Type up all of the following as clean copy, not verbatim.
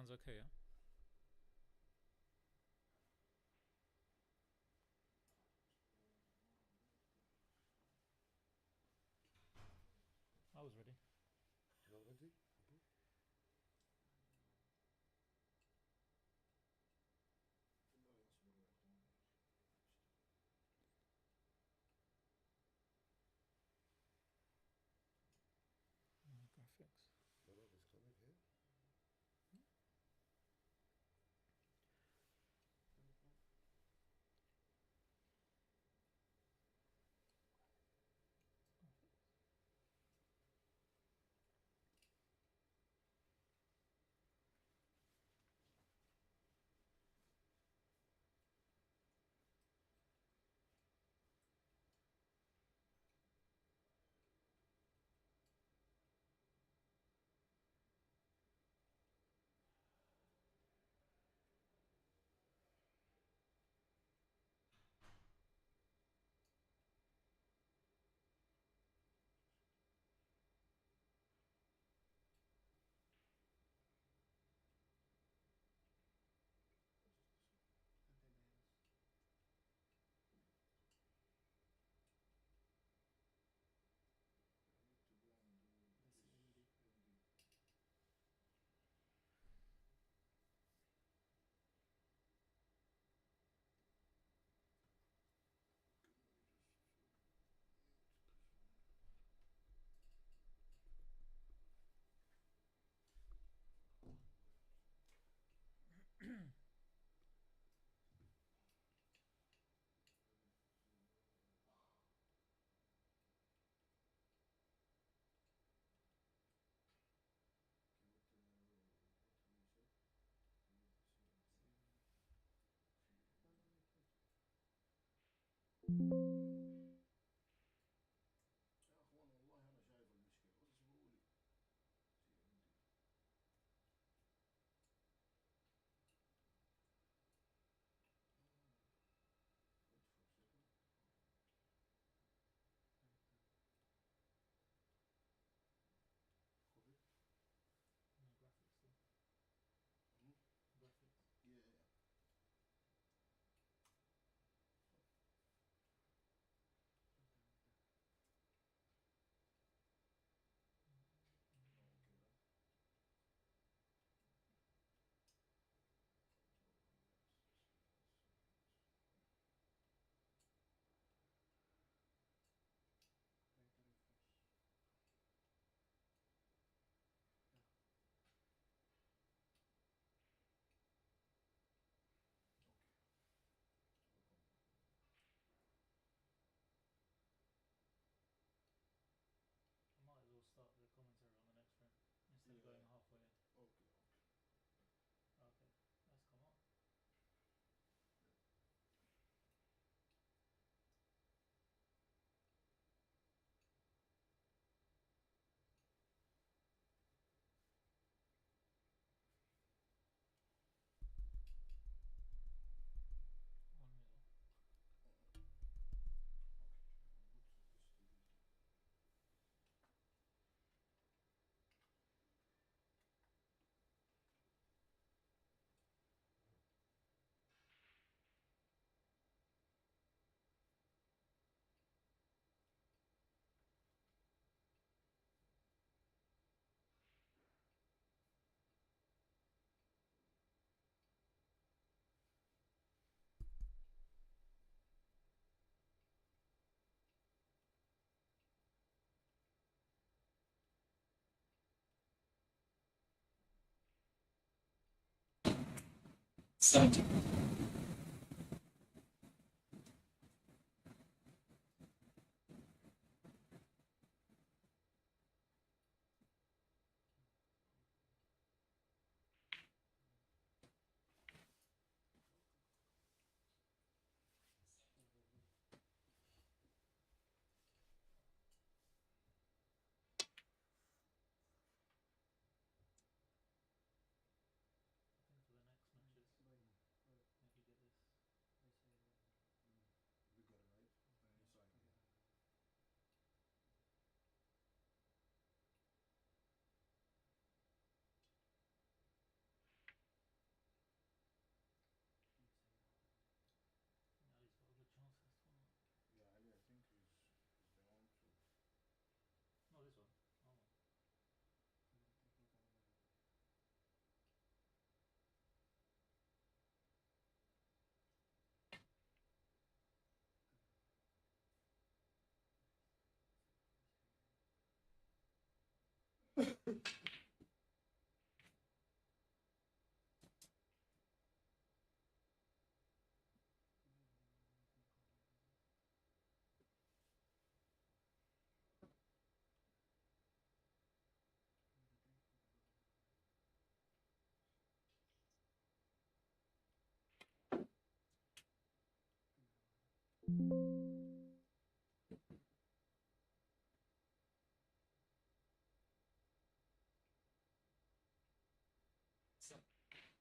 sounds okay, yeah? I was ready. You're ready? Graphics. No, it's coming here. يا اخوان والله انا شايف المشكله بس اصبروا لي CMD. Wait for a second. COVID. No graphics though. Graphics. Yeah. كده اوكي. I might as well start the commentary on the next frame instead of going halfway. اوكي. Okay, that's come up. On middle. Sound. I think for the next matches, if you get Okay, this is a live video.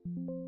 Alright.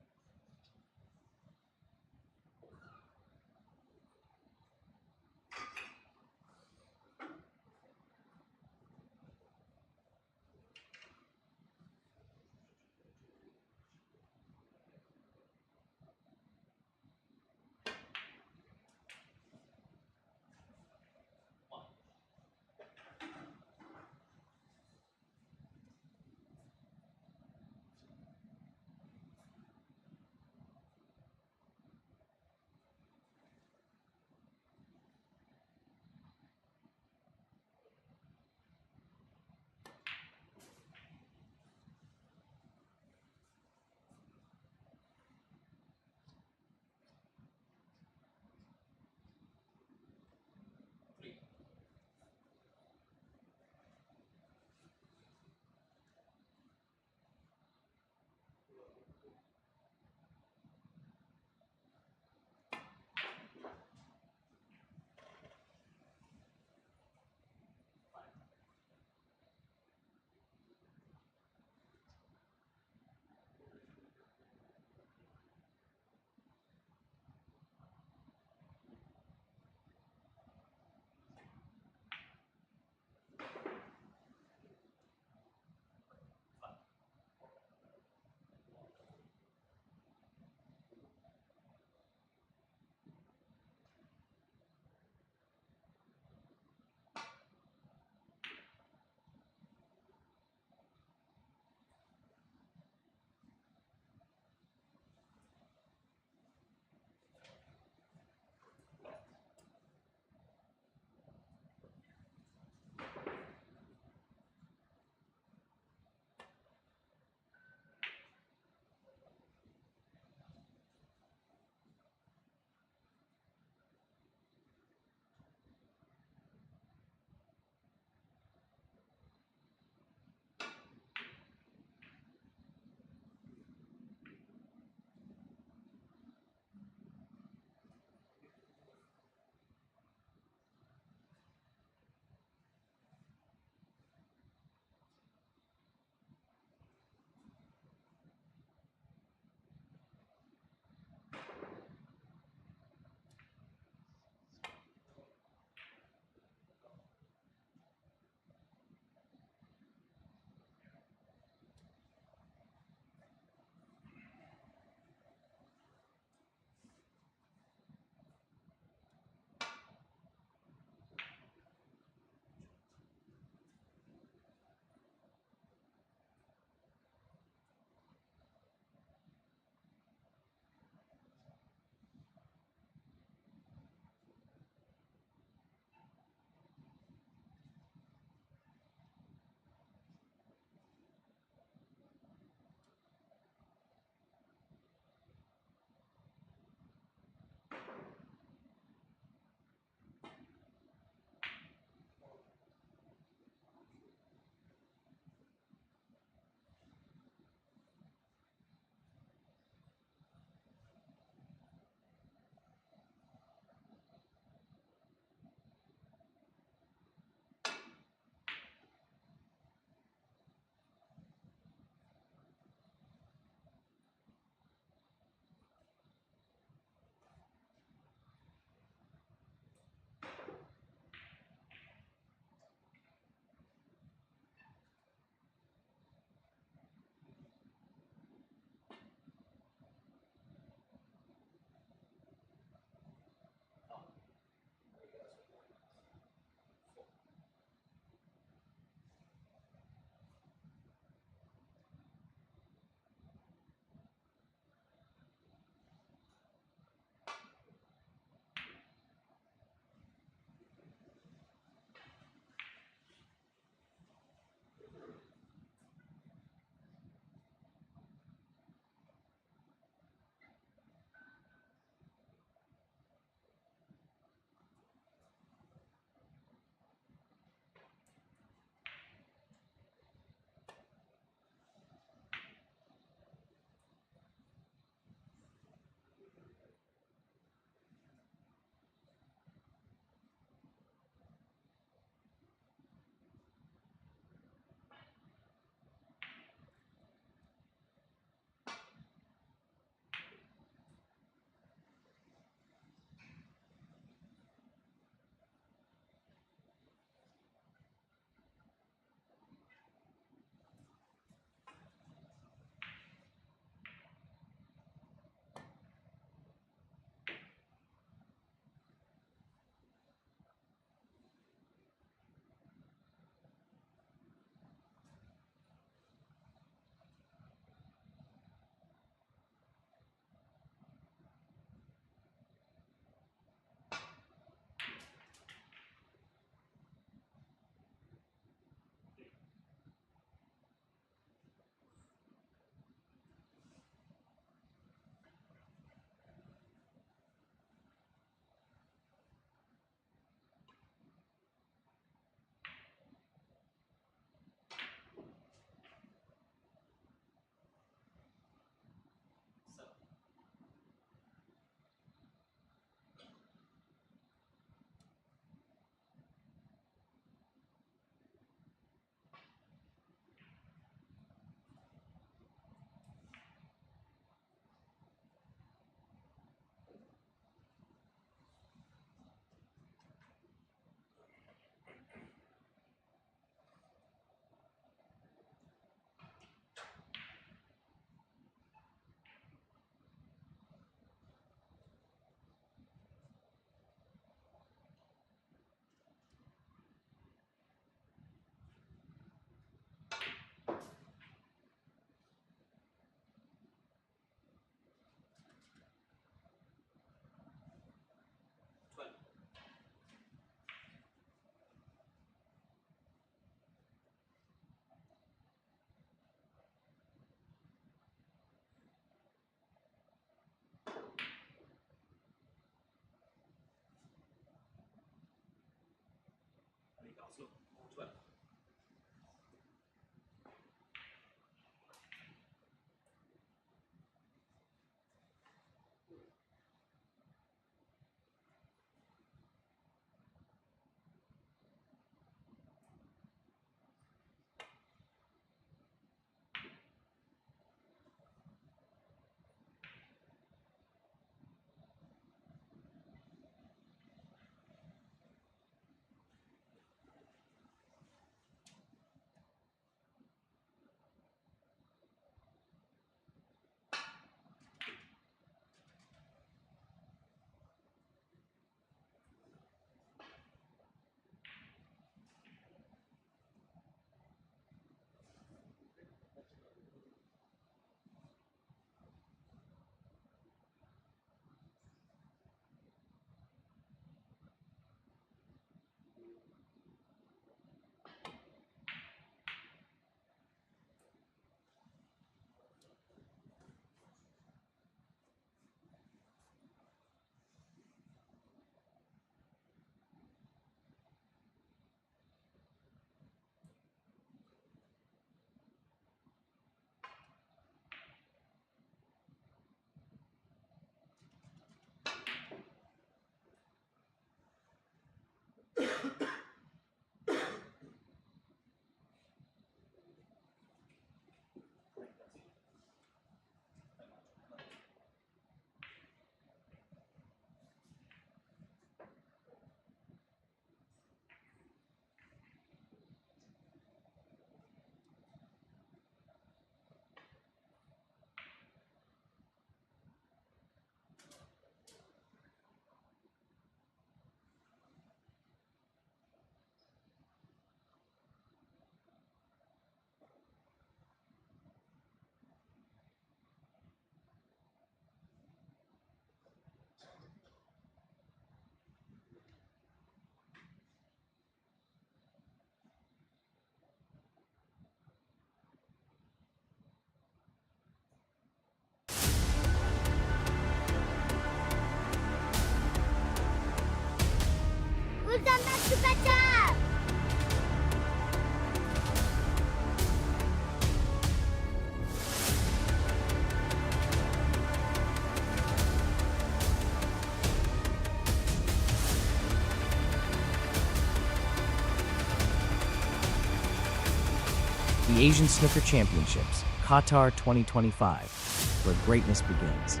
the Asian Snooker Championships, Qatar 2025, where greatness begins.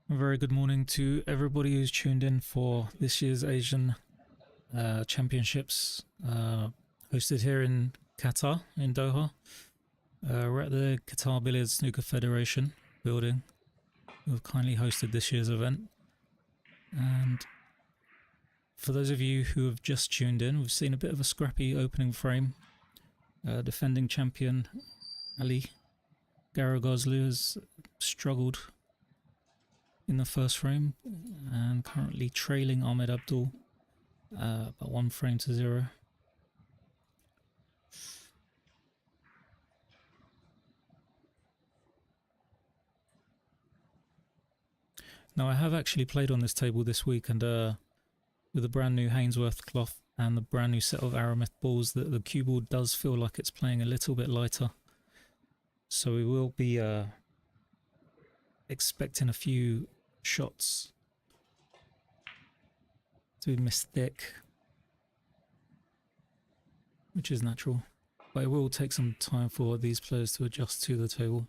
A very good morning to everybody who's tuned in for this year's Asian Championships hosted here in Qatar, in Doha. We're at the Qatar Billiards Snooker Federation building, who have kindly hosted this year's event. And for those of you who have just tuned in, we've seen a bit of a scrappy opening frame. Defending champion Ali GHARAGHOUZLO has struggled in the first frame and currently trailing ABUL about 1 frame to 0. Now, I have actually played on this table this week, and with a brand new Hainsworth cloth and the brand new set of AHMED balls, the cue ball does feel like it's playing a little bit lighter. So we will be expecting a few shots to be missed thick, which is natural, but it will take some time for these players to adjust to the table.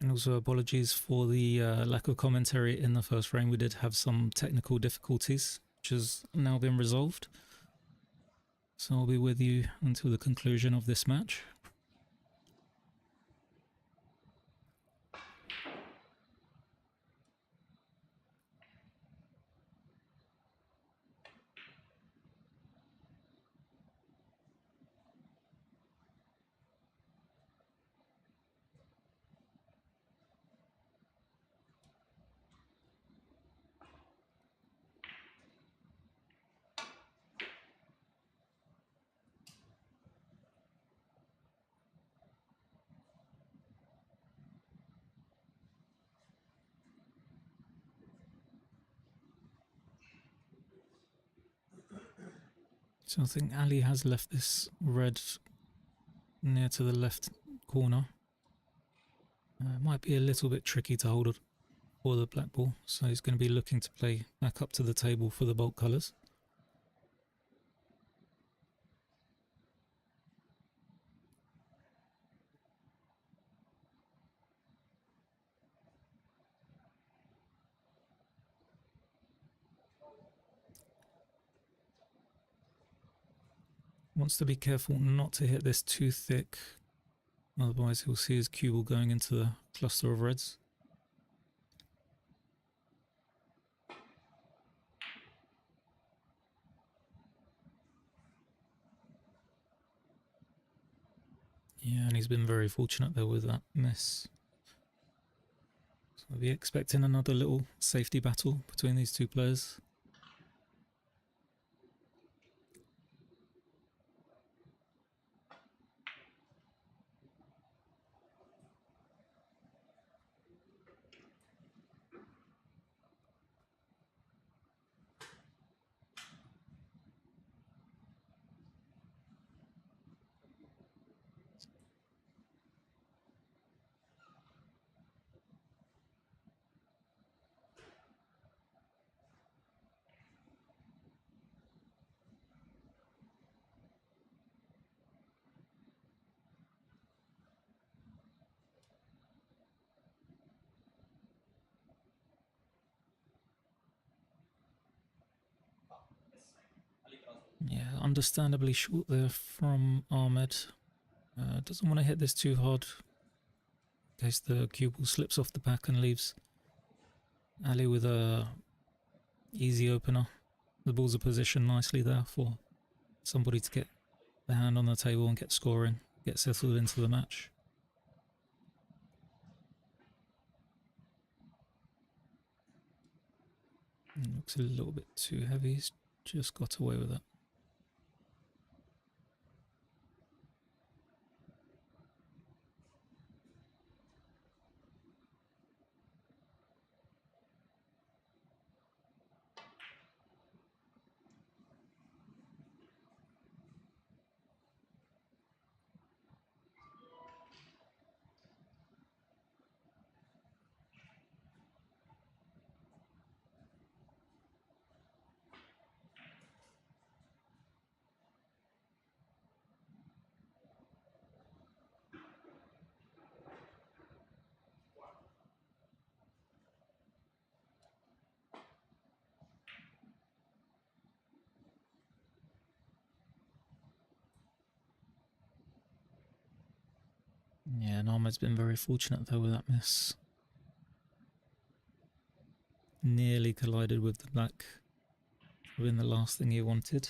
And also apologies for the lack of commentary in the first frame. We did have some technical difficulties, which has now been resolved. So I'll be with you until the conclusion of this match. So I think Ali has left this red near to the left corner. It might be a little bit tricky to hold it for the black ball, so he's going to be looking to play back up to the table for the bulk colours. Wants to be careful not to hit this too thick, otherwise he'll see his cue ball going into the cluster of reds. Yeah, and he's been very fortunate there with that miss. So I'll be expecting another little safety battle between these two players. Yeah, understandably short there from Ahmed. Doesn't want to hit this too hard in case the cue ball slips off the pack and leaves Ali with a easy opener. The balls are positioned nicely there for somebody to get the hand on the table and get scoring, get settled into the match. It looks a little bit too heavy, he's just got away with it. Yeah, and Ahmed's been very fortunate though with that miss. Nearly collided with the black. Would have been the last thing he wanted.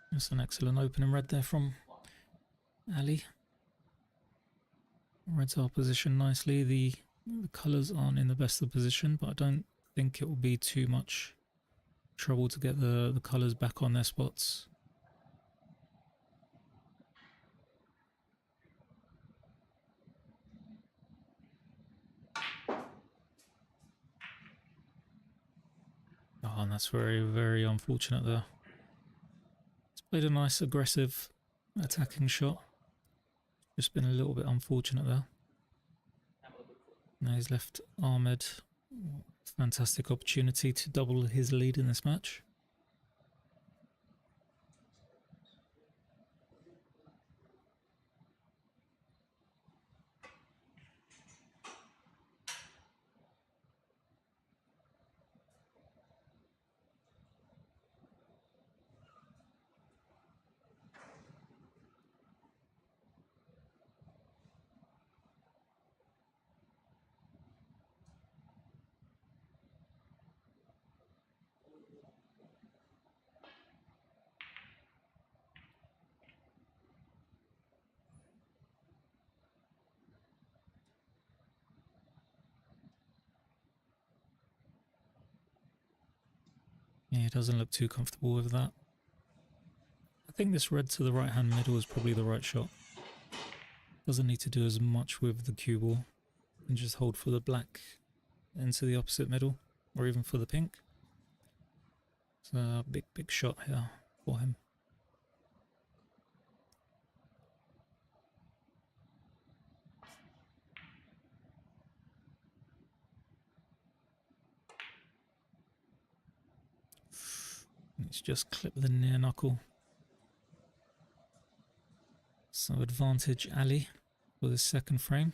That's an excellent opening red there from Ali. Reds are positioned nicely. The colours aren't in the best of position, but I don't think it will be too much trouble to get the colours back on their spots. Oh, and that's very, very unfortunate there. He's played a nice aggressive attacking shot. Just been a little bit unfortunate there. Now he's left Ahmed. Fantastic opportunity to double his lead in this match. Yeah, he doesn't look too comfortable with that. I think this red to the right hand middle is probably the right shot. Doesn't need to do as much with the cue ball. And just hold for the black into the opposite middle, or even for the pink. It's a big, big shot here for him. Let's just clip the near knuckle. So advantage Ali for the second frame.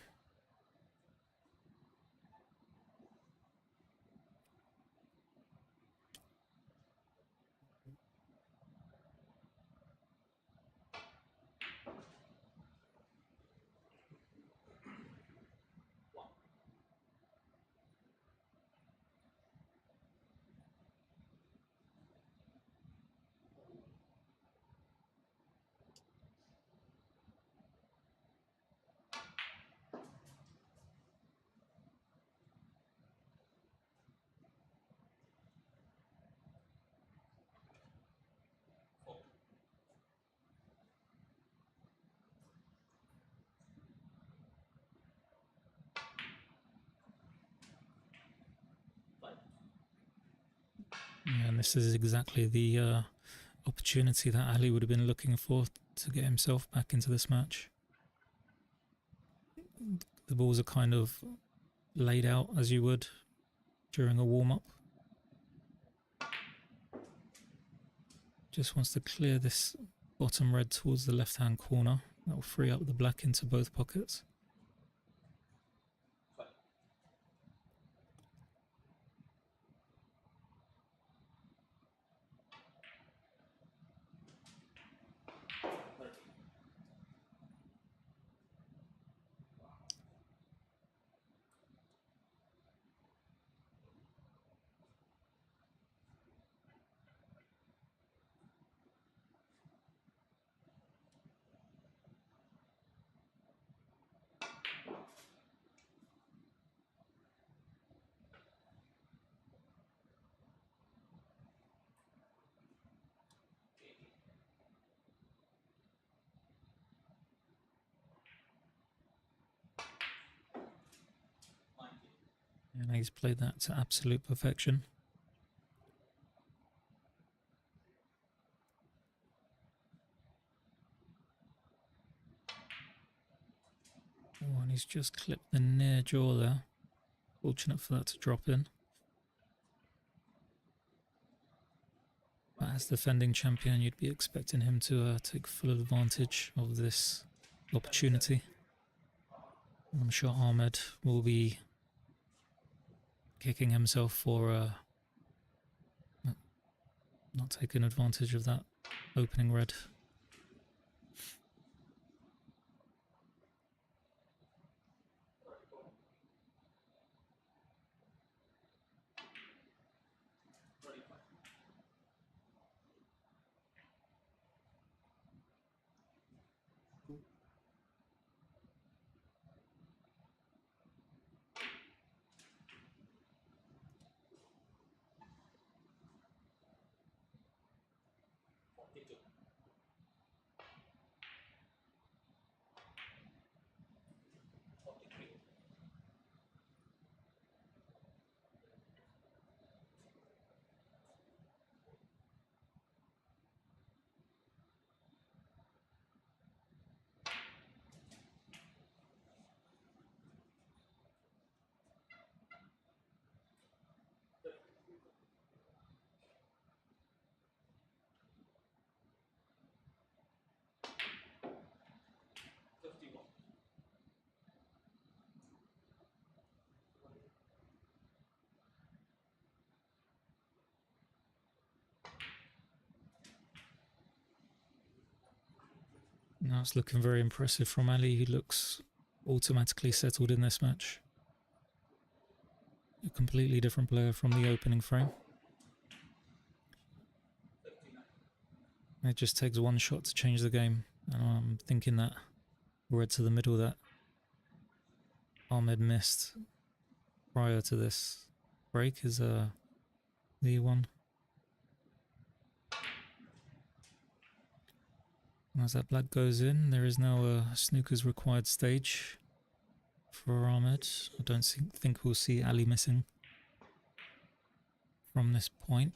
Yeah, and this is exactly the opportunity that Ali would have been looking for to get himself back into this match. The balls are kind of laid out as you would during a warm-up. Just wants to clear this bottom red towards the left-hand corner. That will free up the black into both pockets. And he's played that to absolute perfection. Oh, and he's just clipped the near jaw there. Fortunate for that to drop in. But as defending champion, you'd be expecting him to take full advantage of this opportunity. I'm sure Ahmed will be kicking himself for not taking advantage of that opening red. Now it's looking very impressive from Ali, who looks automatically settled in this match. A completely different player from the opening frame. It just takes one shot to change the game, and I'm thinking that red to the middle that Ahmed missed prior to this break is the one. As that black goes in, there is now a snooker's required stage for Ahmed. I don't think we'll see Ali missing from this point.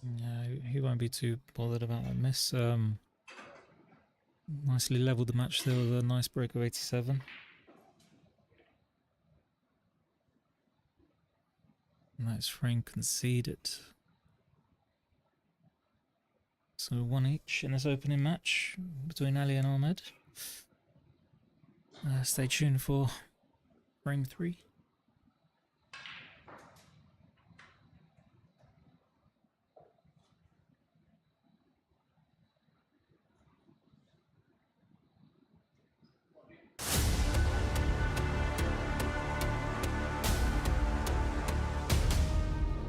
Yeah, he won't be too bothered about that miss. Nicely leveled the match there with a nice break of 87. Nice frame conceded. So one each in this opening match between Ali and Ahmed. Stay tuned for frame 3.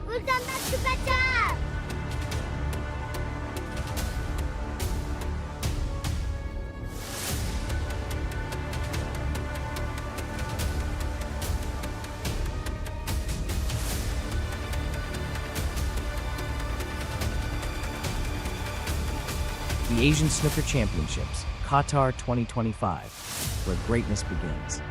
We've done that to better! The Asian Snooker Championships, Qatar 2025. where greatness begins.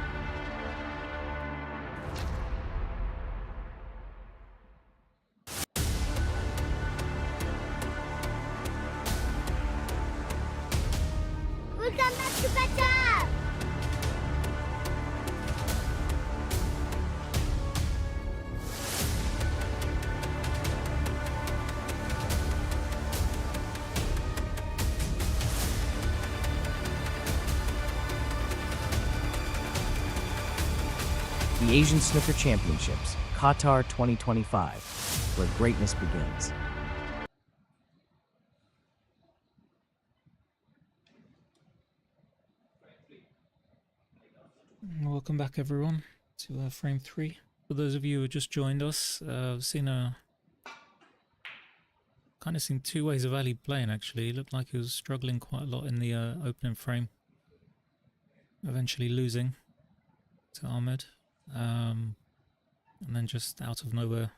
Welcome back to Qatar! The Asian Snooker Championships, Qatar 2025, where greatness begins. Welcome back, everyone, to frame 3. For those of you who just joined us, I've seen seen two ways of Ali playing. Actually, it looked like he was struggling quite a lot in the opening frame, eventually losing to Ahmed, and then just out of nowhere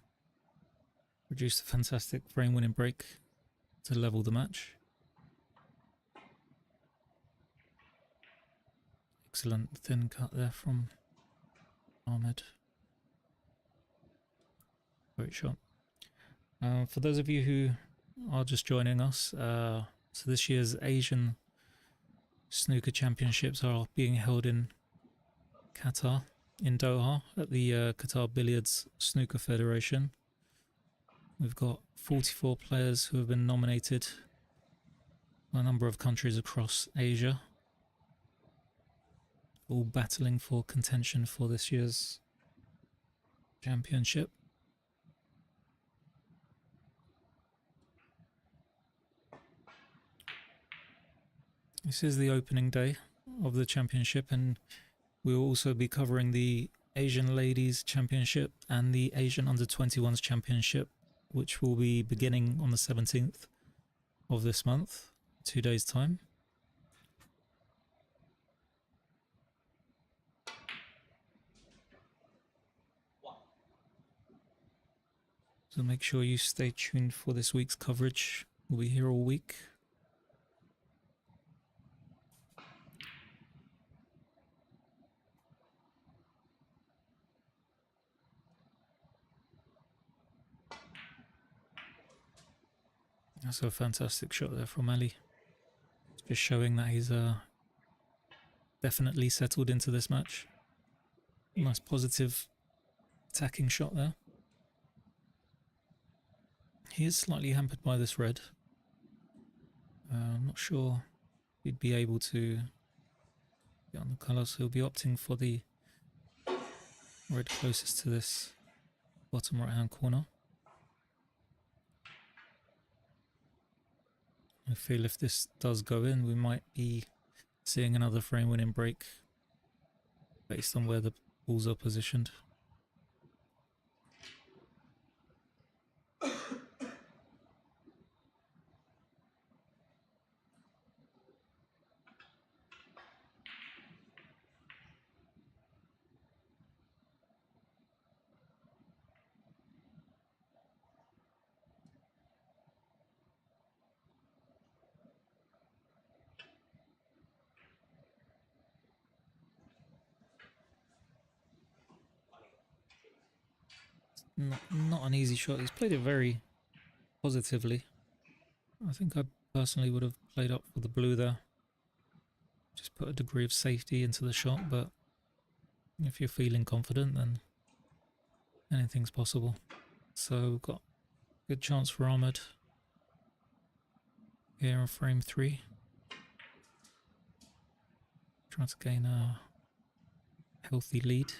produced a fantastic frame-winning break to level the match. Excellent thin cut there from Ahmed. Great shot. For those of you who are just joining us, so this year's Asian Snooker Championships are being held in Qatar, in Doha, at the Qatar Billiards Snooker Federation. We've got 44 players who have been nominated by a number of countries across Asia, all battling for contention for this year's championship. This is the opening day of the championship, and we'll also be covering the Asian Ladies Championship and the Asian Under-21s Championship, which will be beginning on the 17th of this month, 2 days' time. So make sure you stay tuned for this week's coverage. We'll be here all week. That's a fantastic shot there from Ali. Just showing that he's definitely settled into this match. Nice positive attacking shot there. He is slightly hampered by this red. I'm not sure he'd be able to get on the colour, so he'll be opting for the red closest to this bottom right hand corner. I feel if this does go in, we might be seeing another frame winning break based on where the balls are positioned. Not an easy shot. He's played it very positively. I think I personally would have played up for the blue there. Just put a degree of safety into the shot, but if you're feeling confident, then anything's possible. So we've got a good chance for Ahmed here in frame 3. Trying to gain a healthy lead.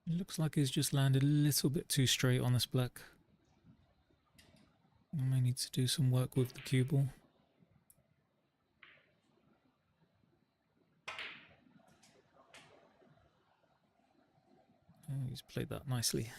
It looks like he's just landed a little bit too straight on this black. I may need to do some work with the cue ball. Oh, he's played that nicely.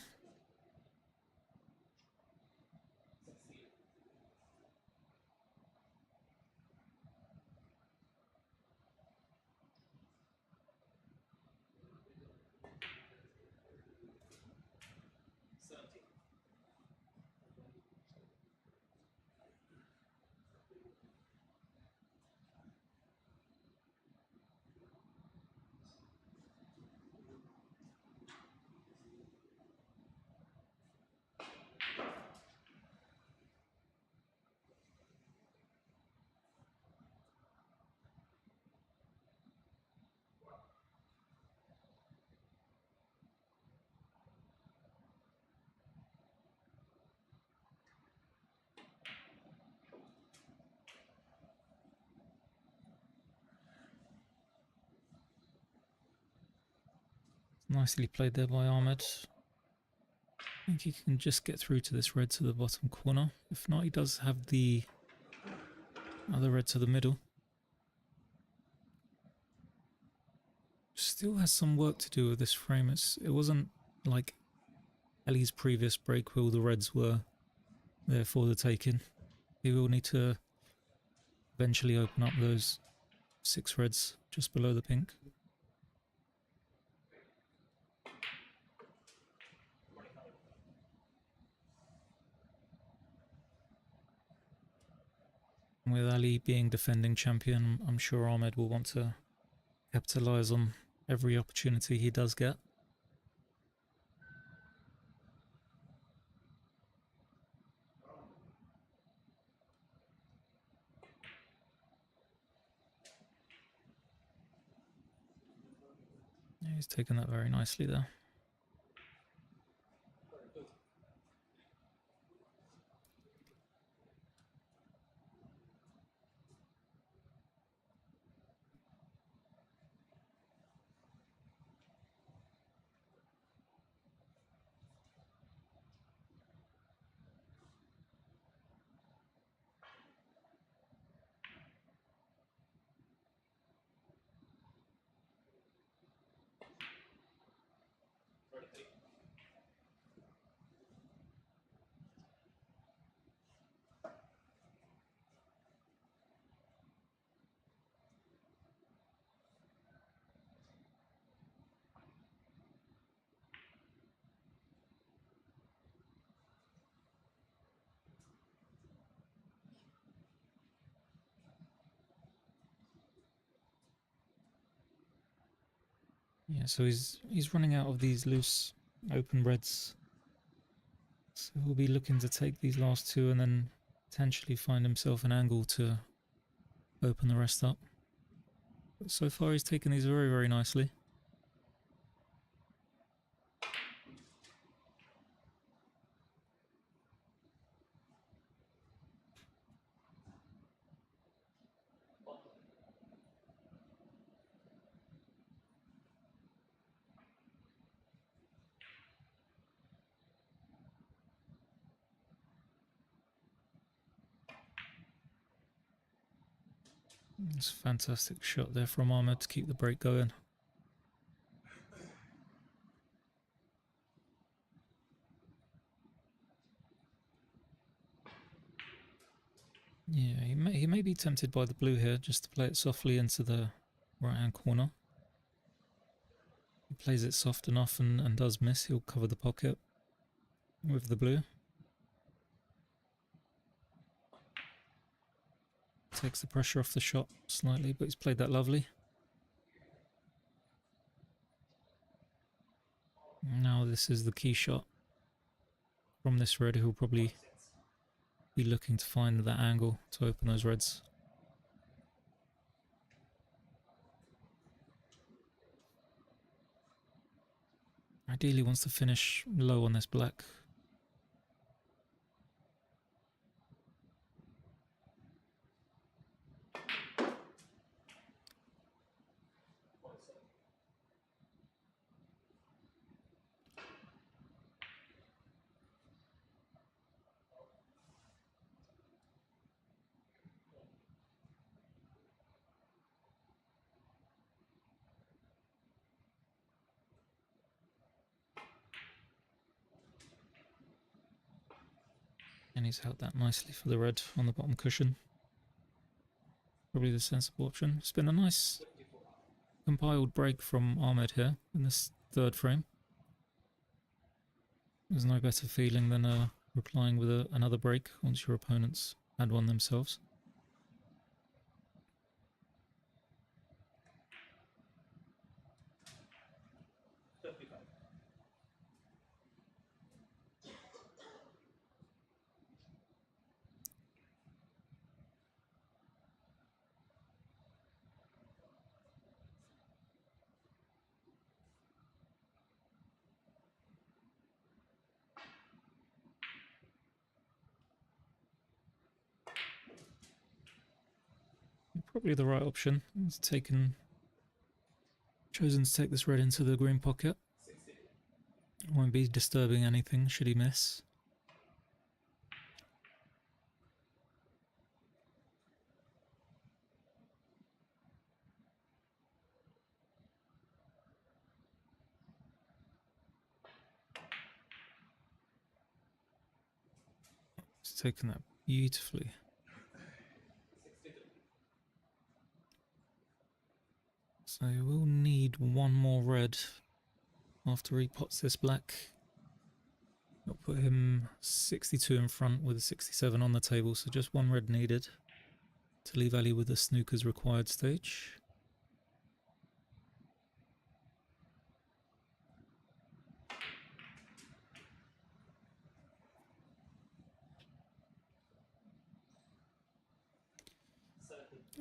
Nicely played there by Ahmed. I think he can just get through to this red to the bottom corner. If not, he does have the other red to the middle. Still has some work to do with this frame. It wasn't like Ellie's previous break where all the reds were there for the taking. He will need to eventually open up those 6 reds just below the pink. With Ali being defending champion, I'm sure Ahmed will want to capitalize on every opportunity he does get. Yeah, he's taken that very nicely there. Yeah, so he's running out of these loose open reds. So he'll be looking to take these last 2 and then potentially find himself an angle to open the rest up. But so far he's taken these very, very nicely. It's a fantastic shot there from Ahmed to keep the break going. Yeah, he may be tempted by the blue here, just to play it softly into the right-hand corner. He plays it soft enough and does miss. He'll cover the pocket with the blue. Takes the pressure off the shot slightly, but he's played that lovely. Now this is the key shot from this red, who'll probably be looking to find that angle to open those reds. Ideally wants to finish low on this black. And he's held that nicely for the red on the bottom cushion. Probably the sensible option. It's been a nice compiled break from Ahmed here in this third frame. There's no better feeling than replying with another break once your opponents had one themselves. Probably the right option. He's chosen to take this red into the green pocket. Won't be disturbing anything should he miss. He's taken that beautifully. So we'll need one more red after he pots this black. I'll put him 62 in front with a 67 on the table, so just one red needed to leave Ali with the snooker's required stage.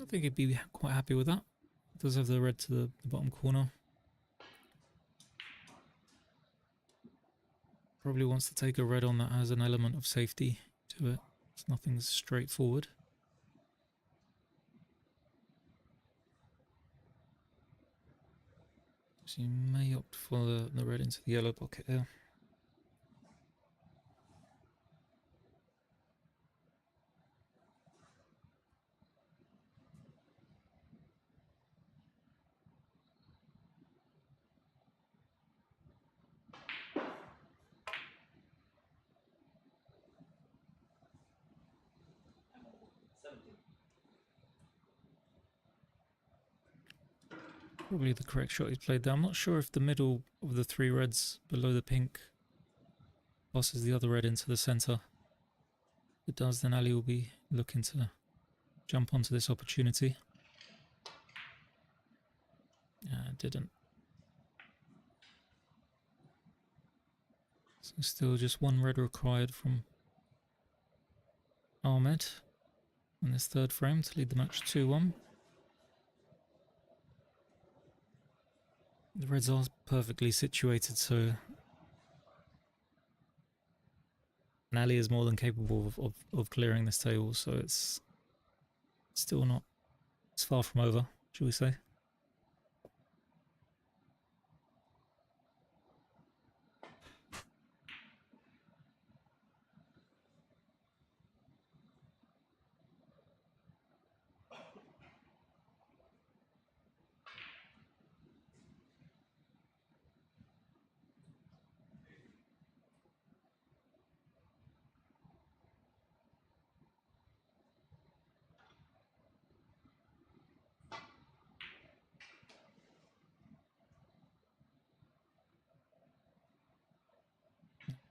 I think he'd be quite happy with that. Does have the red to the bottom corner. Probably wants to take a red on that has an element of safety to it. It's nothing straightforward. So you may opt for the red into the yellow pocket here. Probably the correct shot he's played there. I'm not sure if the middle of the three reds below the pink passes the other red into the centre. If it does, then Ali will be looking to jump onto this opportunity. It didn't. So still just one red required from Ahmed in this third frame to lead the match 2-1. The reds are perfectly situated, so Ali is more than capable of clearing this table, so it's still not, it's far from over, shall we say.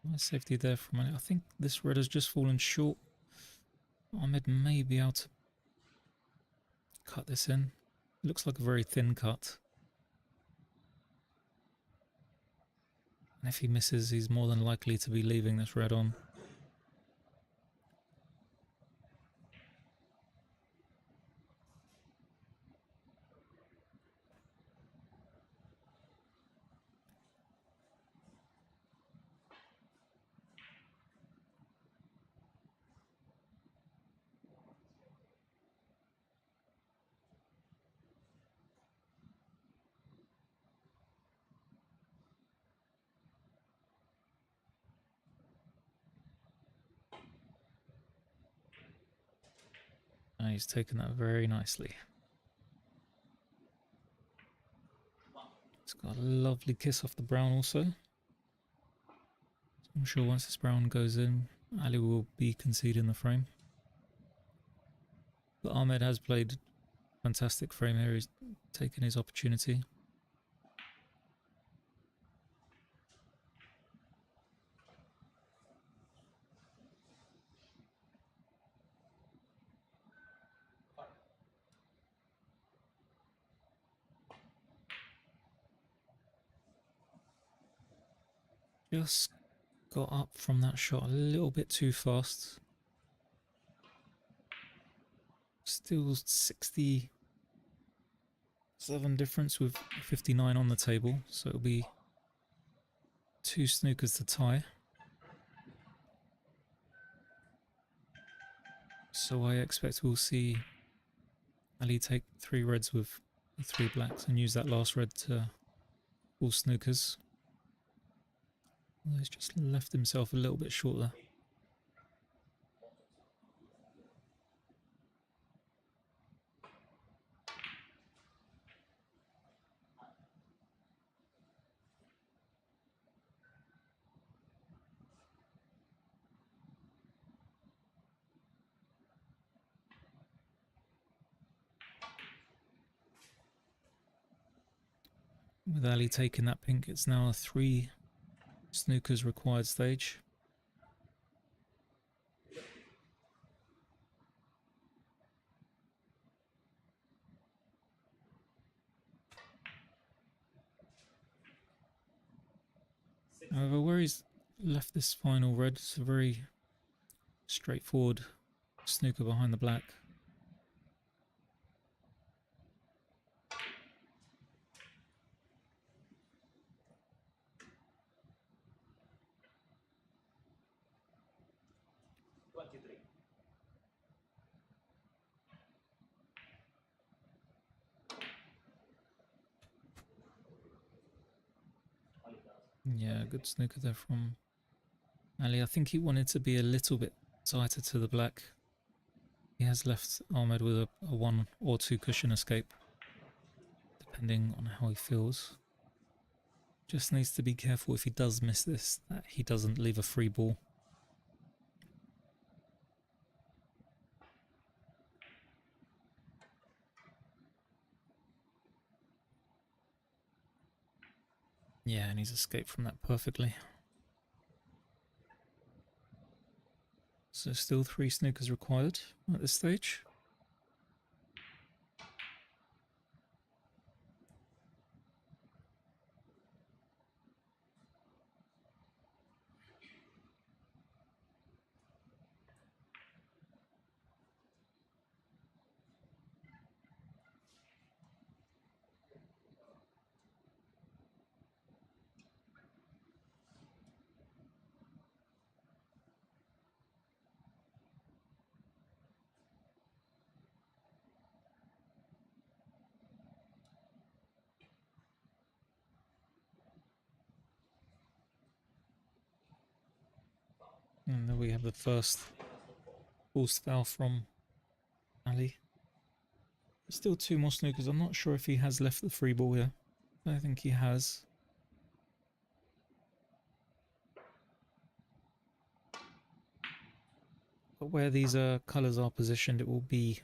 Nice safety there for a minute. I think this red has just fallen short. Ahmed may be able to cut this in. It looks like a very thin cut. And if he misses, he's more than likely to be leaving this red on. And he's taken that very nicely. It's got a lovely kiss off the brown also. So I'm sure once this brown goes in, Ali will be conceding the frame. But Ahmed has played fantastic frame here. He's taken his opportunity. Just got up from that shot a little bit too fast. Still 67 difference with 59 on the table, so it'll be 2 snookers to tie. So I expect we'll see Ali take 3 reds with 3 blacks and use that last red to pull snookers. He's just left himself a little bit short there. With Ali taking that pink, it's now a 3 snookers required stage. However, where he's left this final red, it's a very straightforward snooker behind the black. Yeah, good snooker there from Ali. I think he wanted to be a little bit tighter to the black. He has left Ahmed with a 1 or 2 cushion escape, depending on how he feels. Just needs to be careful if he does miss this, that he doesn't leave a free ball. Yeah, and he's escaped from that perfectly. So still 3 snookers required at this stage. And then we have the first forced foul from Ali. Still 2 more snookers. I'm not sure if he has left the free ball here. I think he has. But where these colours are positioned, it will be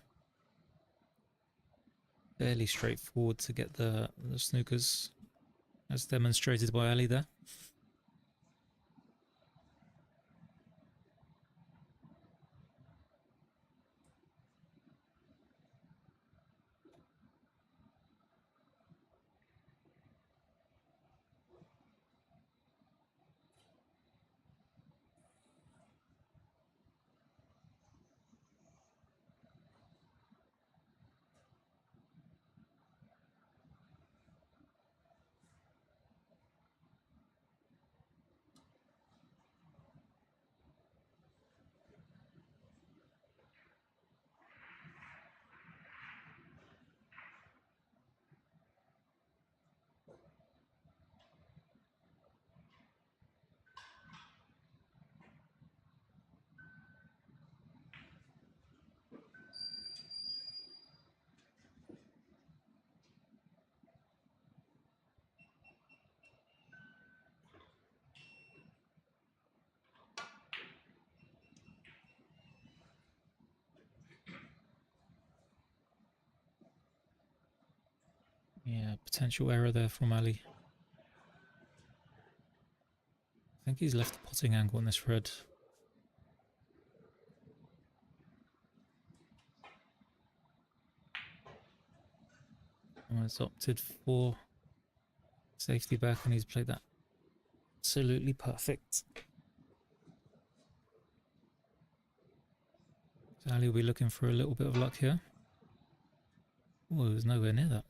fairly straightforward to get the snookers, as demonstrated by Ali there. Potential error there from Ali. I think he's left the potting angle on this red. He's opted for safety back and he's played that absolutely perfect. So Ali will be looking for a little bit of luck here. Oh, it was nowhere near that.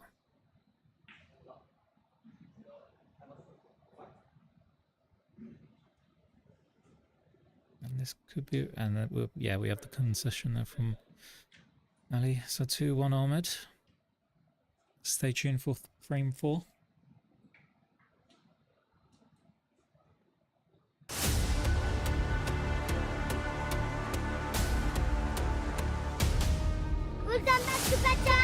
And this could be, and yeah, we have the concession there from Ali. So 2-1 Ahmed. Stay tuned for frame 4. Who's done much better?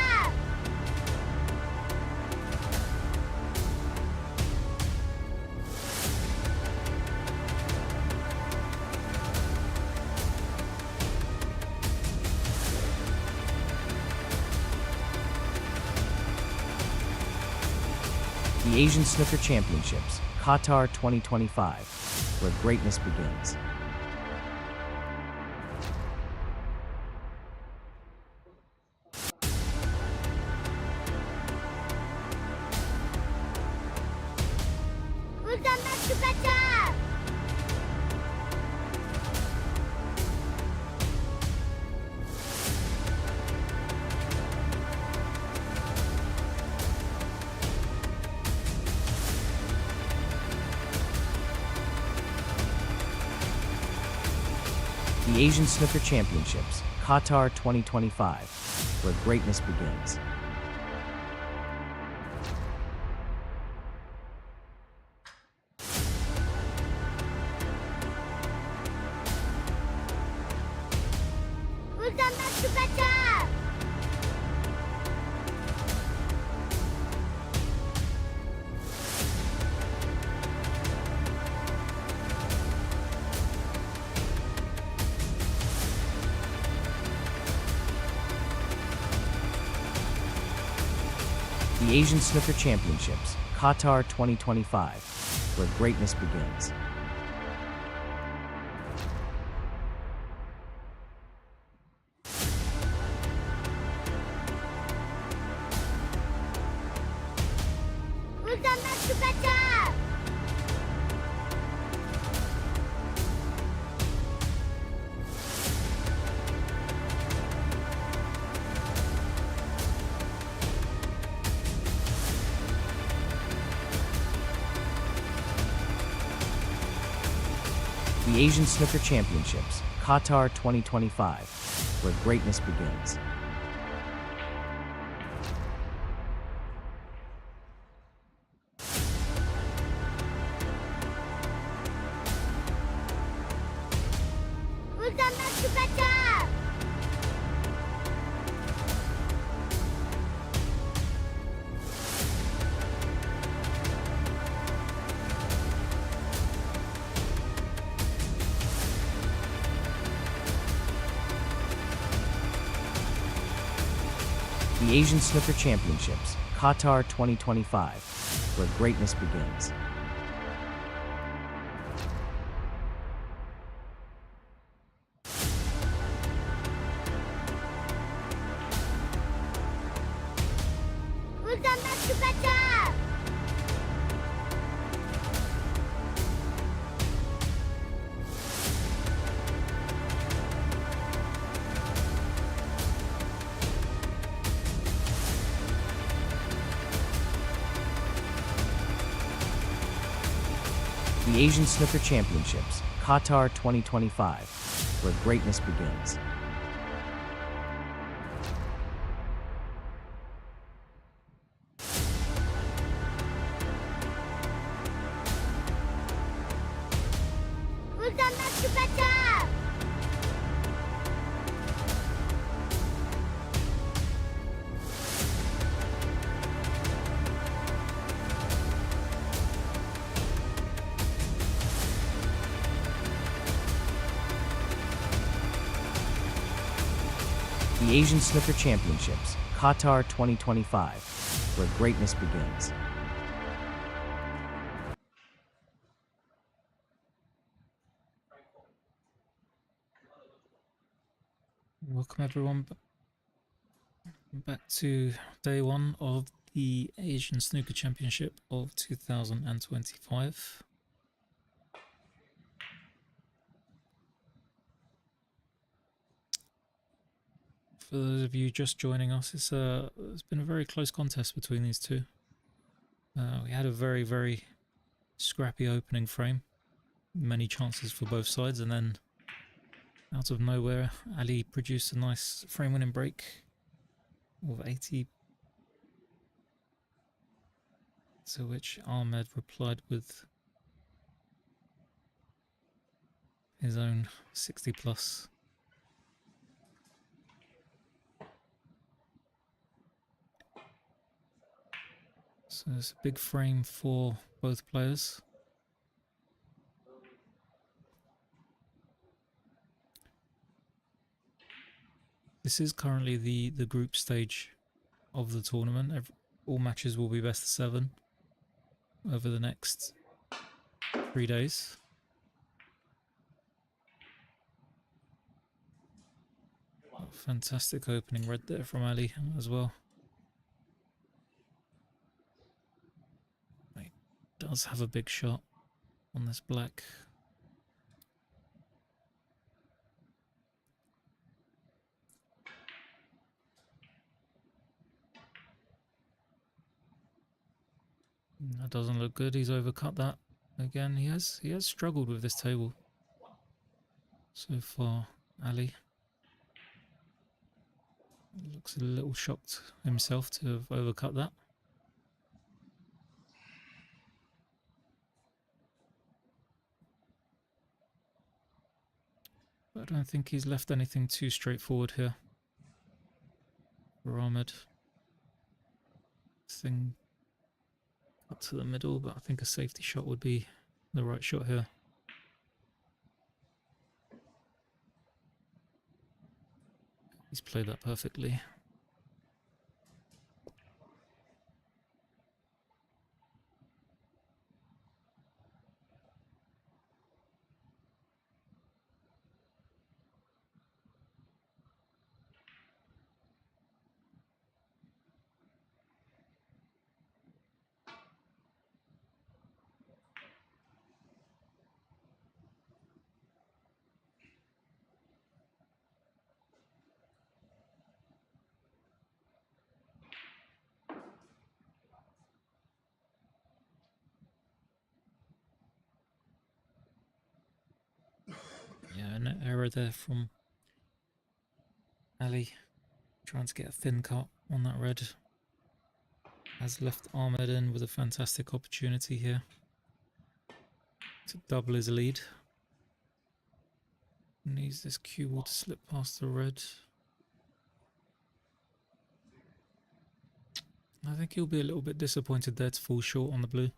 The Asian Snooker Championships, Qatar 2025, where greatness begins. Who's done much better? The Asian Snooker Championships, Qatar 2025, where greatness begins. Who's done much better? The Asian Snooker Championships, Qatar 2025, where greatness begins. Who's done much better? The Asian Snooker Championships, Qatar 2025, where greatness begins. Who's done much better? The Asian Snooker Championships, Qatar 2025, where greatness begins. Who's done much better? The Asian Snooker Championships, Qatar 2025, where greatness begins. Who's done much better? The Asian Snooker Championships, Qatar 2025, where greatness begins. Welcome everyone back to day one of the Asian Snooker Championship of 2025. For those of you just joining us, it's been a very close contest between these two. We had a very scrappy opening frame, many chances for both sides, and then out of nowhere, Ali produced a nice frame-winning break of 80, to which Ahmed replied with his own 60 plus. So it's a big frame for both players. This is currently the group stage of the tournament. All matches will be best of 7 over the next 3 days. Oh, fantastic opening red there from Ali as well. He does have a big shot on this black. That doesn't look good. He's overcut that again. He has struggled with this table so far, Ali. Looks a little shocked himself to have overcut that. But I don't think he's left anything too straightforward here for Ahmed. This thing up to the middle, but I think a safety shot would be the right shot here. He's played that perfectly. Yeah, an error there from Ali, trying to get a thin cut on that red. Has left Ahmed in with a fantastic opportunity here to double his lead. Needs this cue ball to slip past the red. I think he'll be a little bit disappointed there to fall short on the blue.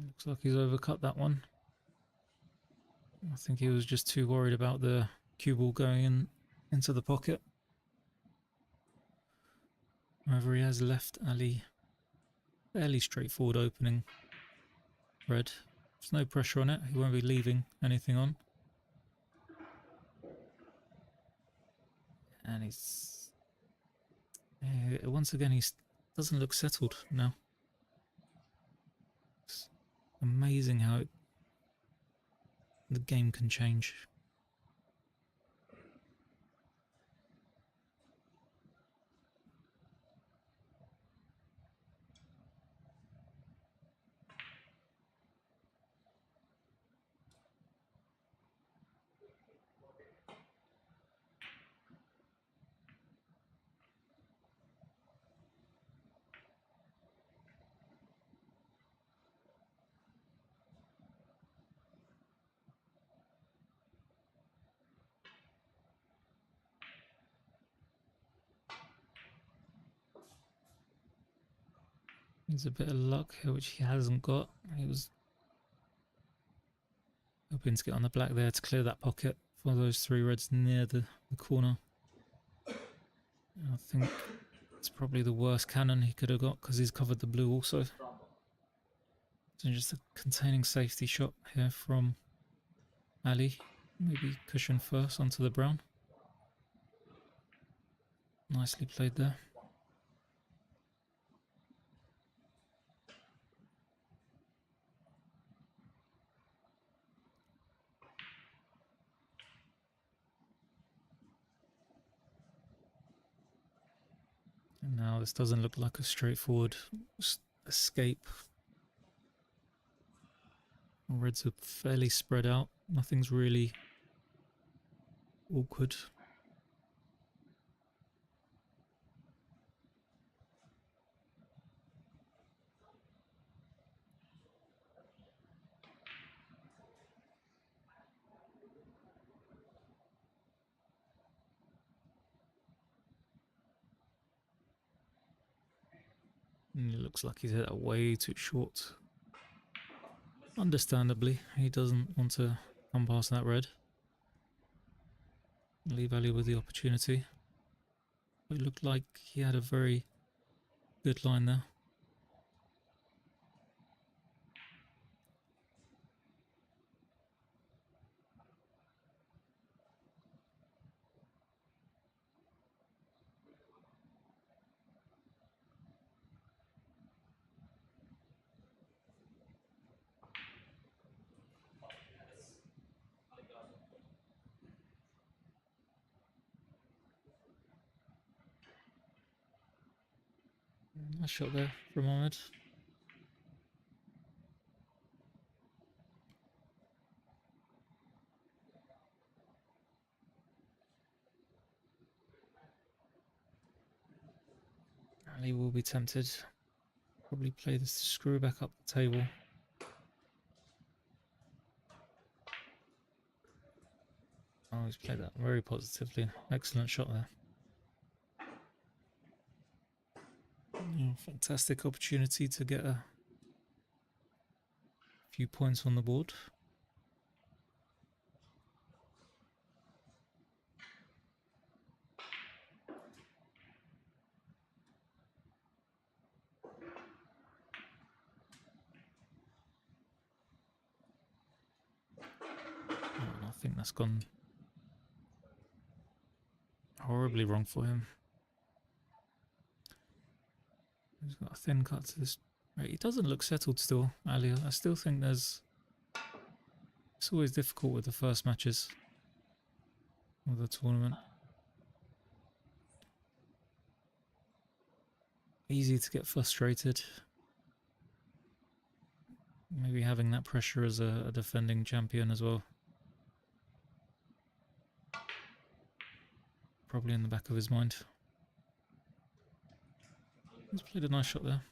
Looks like he's overcut that one. I think he was just too worried about the cue ball going into the pocket. However, he has left Ali fairly straightforward opening red. There's no pressure on it. He won't be leaving anything on. And he's... once again, he doesn't look settled now. It's amazing how the game can change. Needs a bit of luck here, which he hasn't got. He was hoping to get on the black there to clear that pocket for those 3 reds near the corner. I think it's probably the worst cannon he could have got because he's covered the blue also. So just a containing safety shot here from Ali. Maybe cushion first onto the brown. Nicely played there. And now this doesn't look like a straightforward escape. Reds are fairly spread out. Nothing's really awkward. And it looks like he's hit that way too short. Understandably, he doesn't want to come past that red. Leave Ali with the opportunity. It looked like he had a very good line there. Nice shot there from Ahmed. Ali will be tempted. Probably play this screw back up the table. Oh, he's played that very positively. Excellent shot there. Yeah, fantastic opportunity to get a few points on the board. Oh, I think that's gone horribly wrong for him. He's got a thin cut to this. Right, he doesn't look settled still, Ali. I still think it's always difficult with the first matches of the tournament. Easy to get frustrated. Maybe having that pressure as a defending champion as well. Probably in the back of his mind. He's played a nice shot there.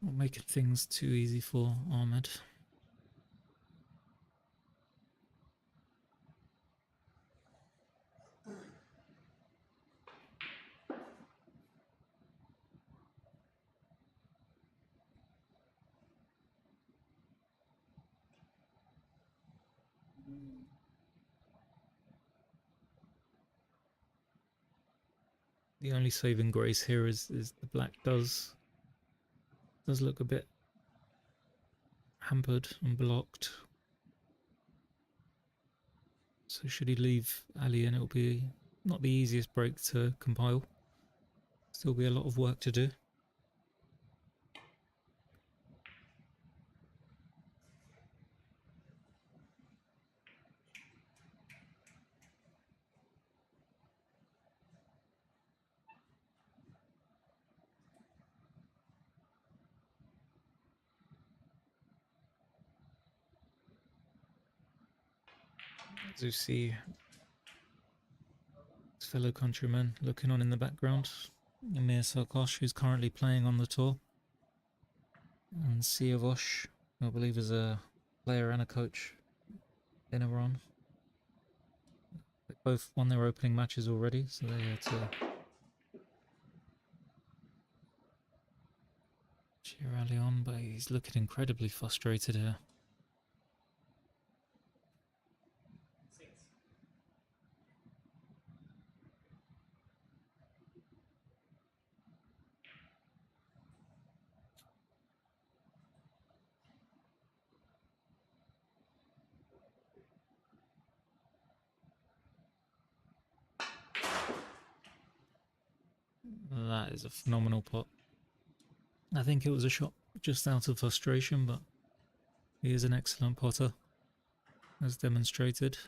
Not making things too easy for Ahmed. The only saving grace here is the black does look a bit hampered and blocked. So should he leave Ali in, it'll be not the easiest break to compile. Still be a lot of work to do. As you see his fellow countrymen looking on in the background. Emir Sarkosh, who's currently playing on the tour. And Siavosh, who I believe is a player and a coach in Iran. They both won their opening matches already, so they're here to Rally on, but he's looking incredibly frustrated here. That is a phenomenal pot. I think it was a shot just out of frustration, but he is an excellent potter, as demonstrated.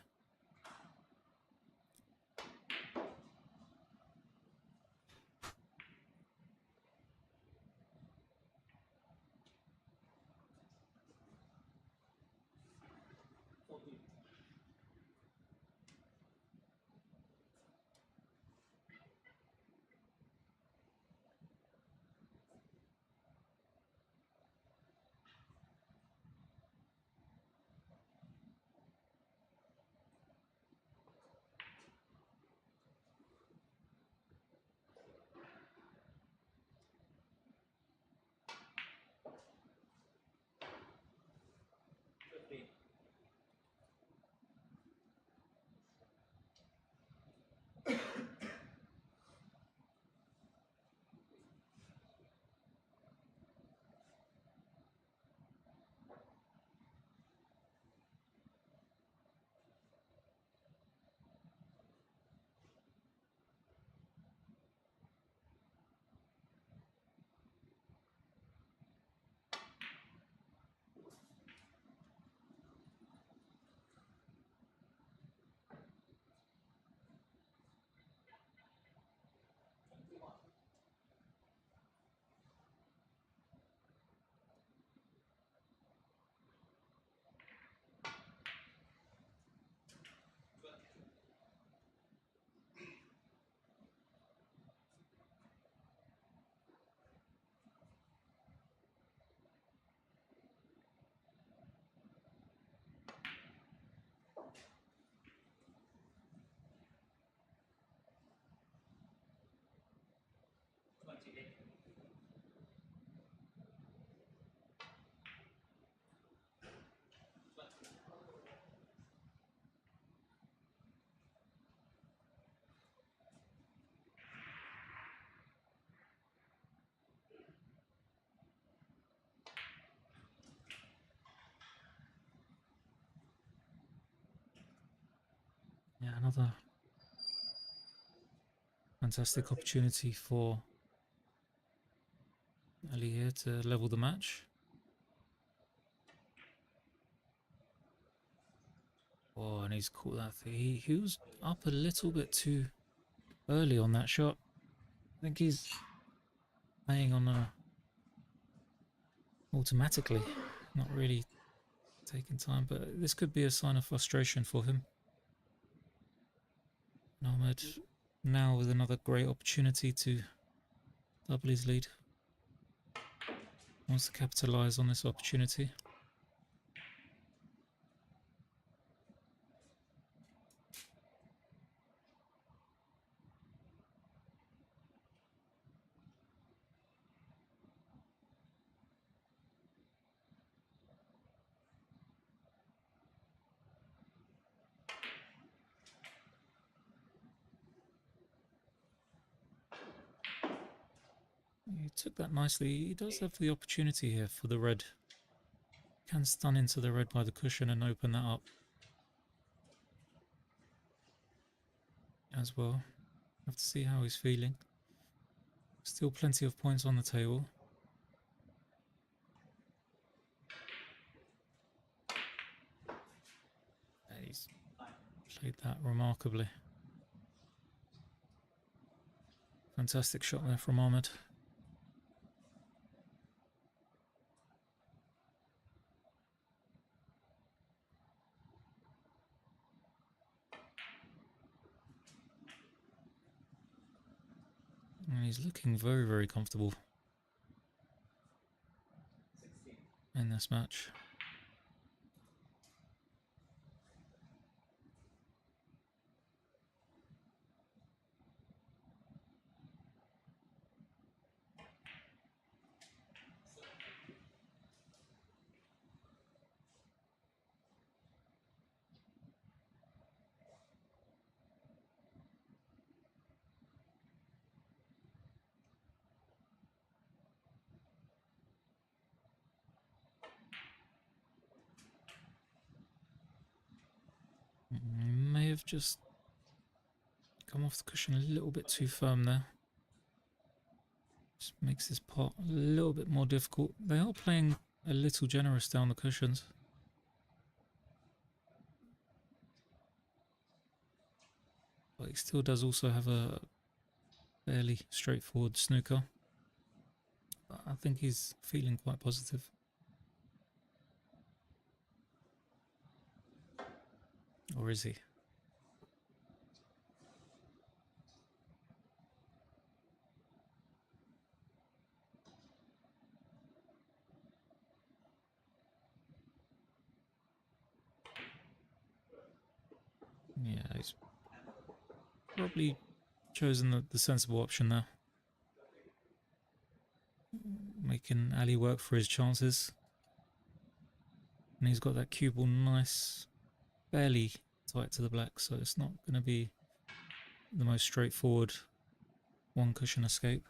Yeah, another fantastic opportunity for Ali here to level the match. Oh, and he's caught that thing. He was up a little bit too early on that shot. I think he's playing on automatically, not really taking time, but this could be a sign of frustration for him. And Ahmed now with another great opportunity to double his lead. Wants to capitalise on this opportunity. He took that nicely. He does have the opportunity here for the red. Can stun into the red by the cushion and open that up as well. Have to see how he's feeling. Still plenty of points on the table. And he's played that remarkably. Fantastic shot there from Ahmed. And he's looking very, very comfortable in this match. May have just come off the cushion a little bit too firm there. Just makes this pot a little bit more difficult. They are playing a little generous down the cushions. But he still does also have a fairly straightforward snooker. But I think he's feeling quite positive. Or is he? Yeah, he's probably chosen the sensible option there. Making Ali work for his chances. And he's got that cue ball nice, fairly tight to the black, so it's not going to be the most straightforward one cushion escape.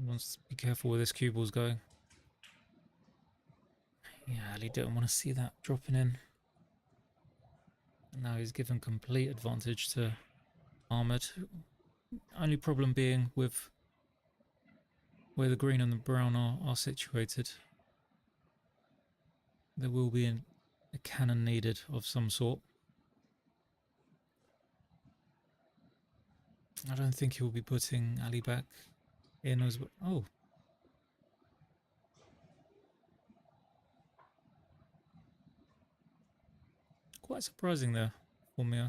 Wants to be careful where this cue ball's going. Yeah, Ali didn't want to see that dropping in. And now he's given complete advantage to Ahmed. Only problem being with where the green and the brown are situated. There will be a cannon needed of some sort. I don't think he'll be putting Ali back in as well. Oh. Quite surprising there for me. I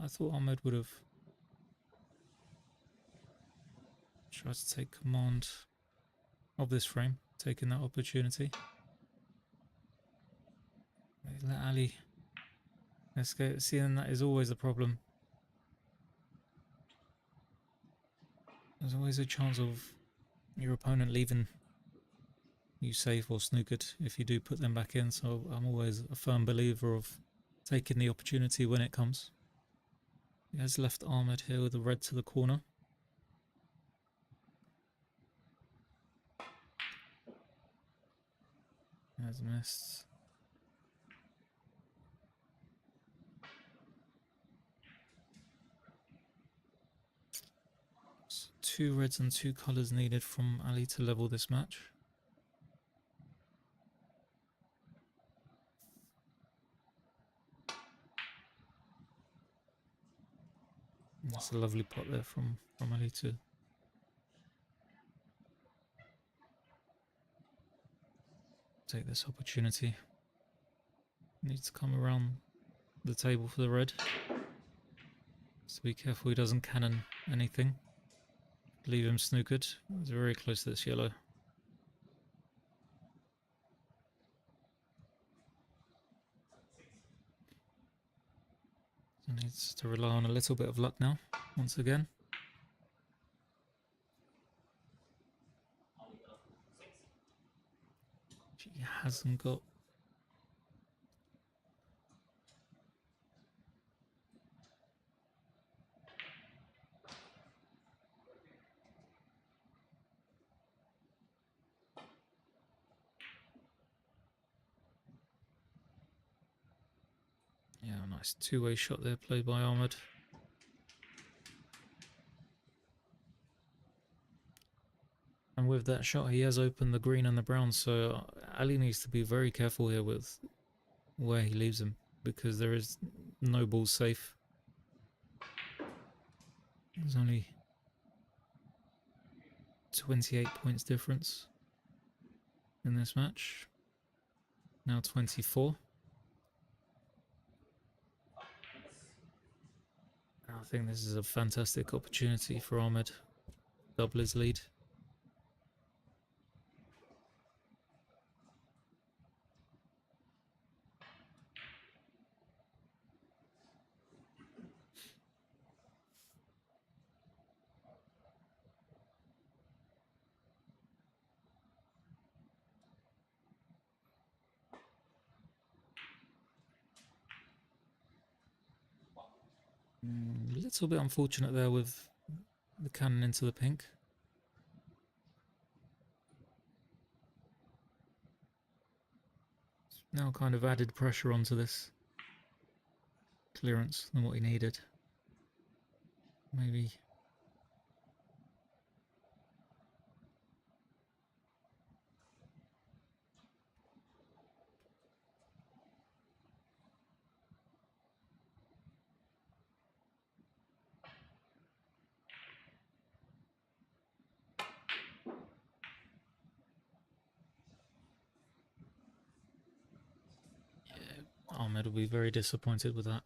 thought Ahmed would have tried to take command of this frame, taking that opportunity. Let Ali escape. Seeing that is always a problem. There's always a chance of your opponent leaving you safe or snookered if you do put them back in, so I'm always a firm believer of taking the opportunity when it comes. He has left Ahmed here with a red to the corner. Has missed. So 2 reds and 2 colours needed from Ali to level this match. That's a lovely pot there from Ali to take this opportunity. Needs to come around the table for the red. So be careful he doesn't cannon anything. Leave him snookered. He's very close to this yellow. So needs to rely on a little bit of luck now, once again. She hasn't got nice two-way shot there played by Ahmed. And with that shot he has opened the green and the brown, so Ali needs to be very careful here with where he leaves him, because there is no ball safe. There's only 28 points difference in this match. Now 24. I think this is a fantastic opportunity for Ahmed. Double his lead. A little bit unfortunate there with the cannon into the pink. Now kind of added pressure onto this clearance than what he needed. Maybe. Ahmed will be very disappointed with that.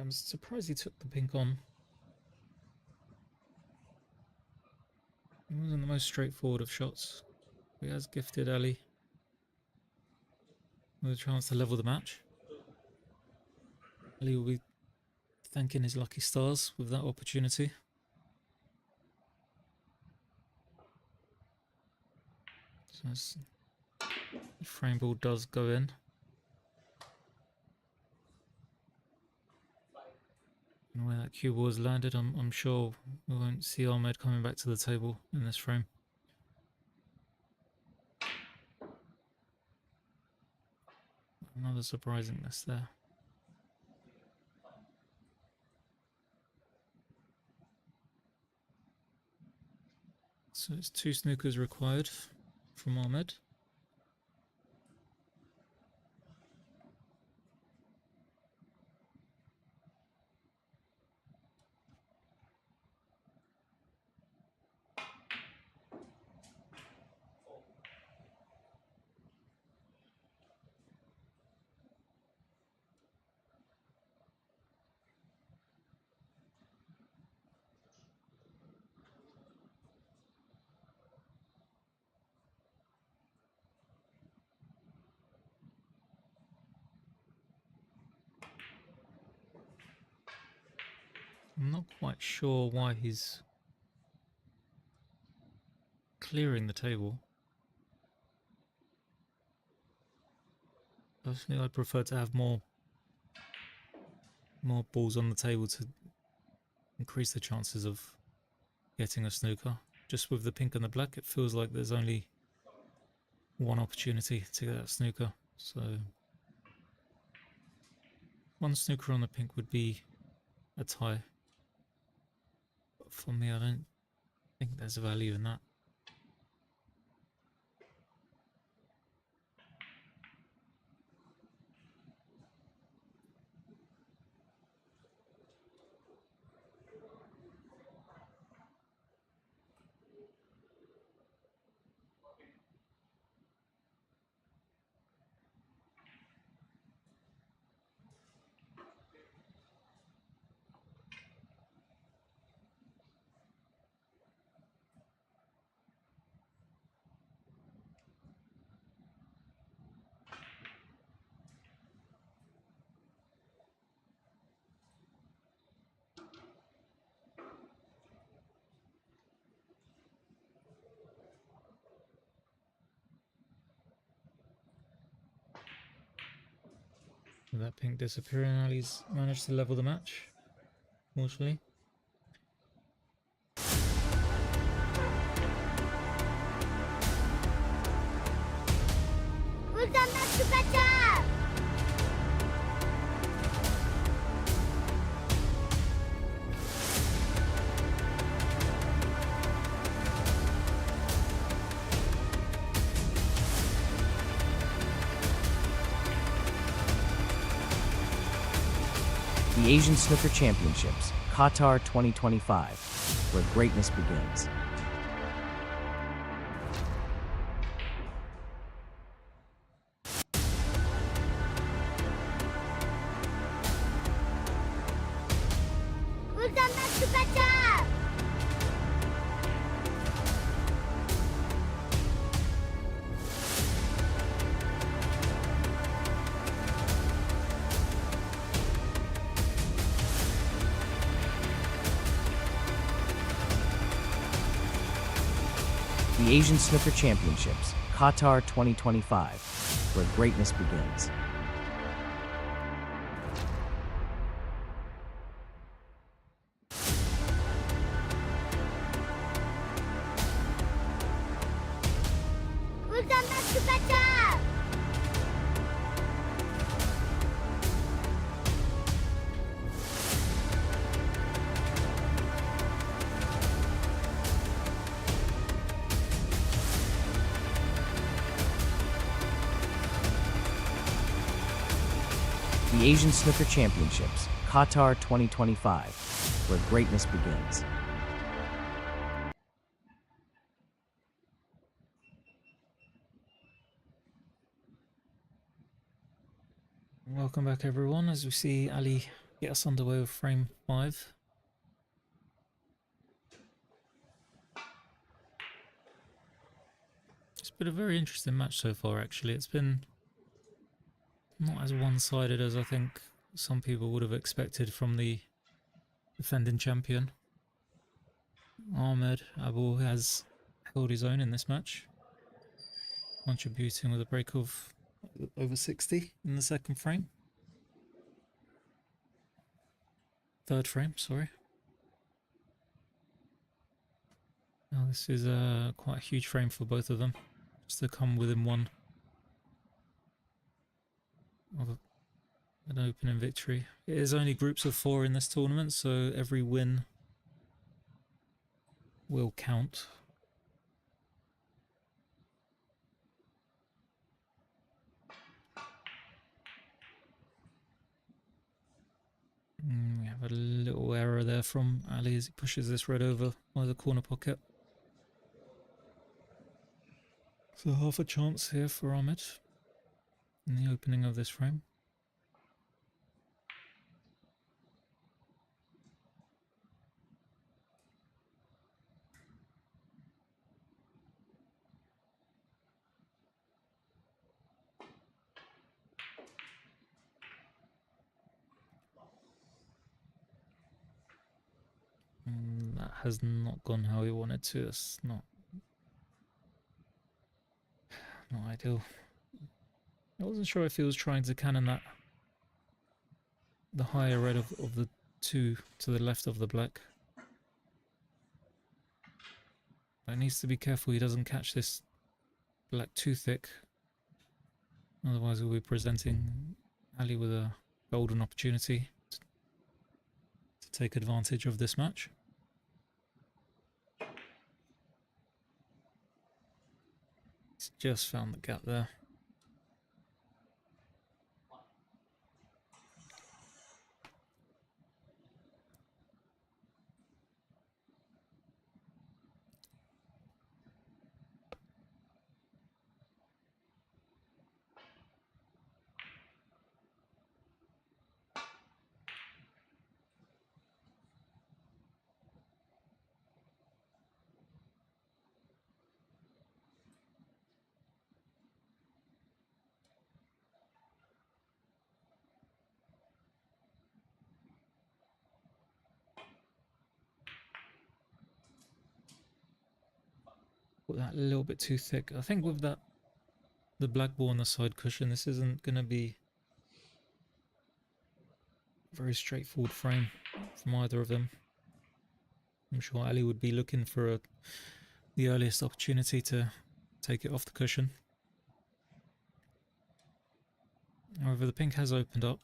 I'm surprised he took the pink on. It wasn't the most straightforward of shots. He has gifted Ali with a chance to level the match. Ali will be thanking his lucky stars with that opportunity. So the frame ball does go in. And where that cue ball has landed, I'm sure we won't see Ahmed coming back to the table in this frame. Another surprisingness there. So it's 2 snookers required from Ahmed. I'm not quite sure why he's clearing the table. Personally, I'd prefer to have more balls on the table to increase the chances of getting a snooker. Just with the pink and the black, it feels like there's only one opportunity to get that snooker. So 1 snooker on the pink would be a tie. But for me, I don't think there's value in that. With that pink disappearing, Ali's managed to level the match, fortunately. We've done much better! The Asian Snooker Championships, Qatar 2025, where greatness begins. Welcome back to Qatar! The Asian Snooker Championships, Qatar 2025, where greatness begins. Welcome back to Qatar! The Asian Snooker Championships, Qatar 2025, where greatness begins. Welcome back everyone, as we see Ali get us underway with frame 5. It's been a very interesting match so far actually. It's been not as one-sided as I think some people would have expected from the defending champion. Ahmed ABUL has held his own in this match, contributing with a break of over 60 in the second frame. Third frame, sorry. Now this is quite a huge frame for both of them, just to come within one of an opening victory. It is only groups of 4 in this tournament, so every win will count. We have a little error there from Ali as he pushes this red over by the corner pocket. So half a chance here for Ahmed in the opening of this frame. That has not gone how he wanted to. It's not ideal. I wasn't sure if he was trying to cannon that the higher red of the 2 to the left of the black. But he needs to be careful he doesn't catch this black too thick. Otherwise we'll be presenting Ali with a golden opportunity to take advantage of this match. He's just found the gap there. Put that a little bit too thick. I think with that, the black ball on the side cushion, this isn't going to be a very straightforward frame from either of them. I'm sure Ali would be looking for the earliest opportunity to take it off the cushion. However, the pink has opened up.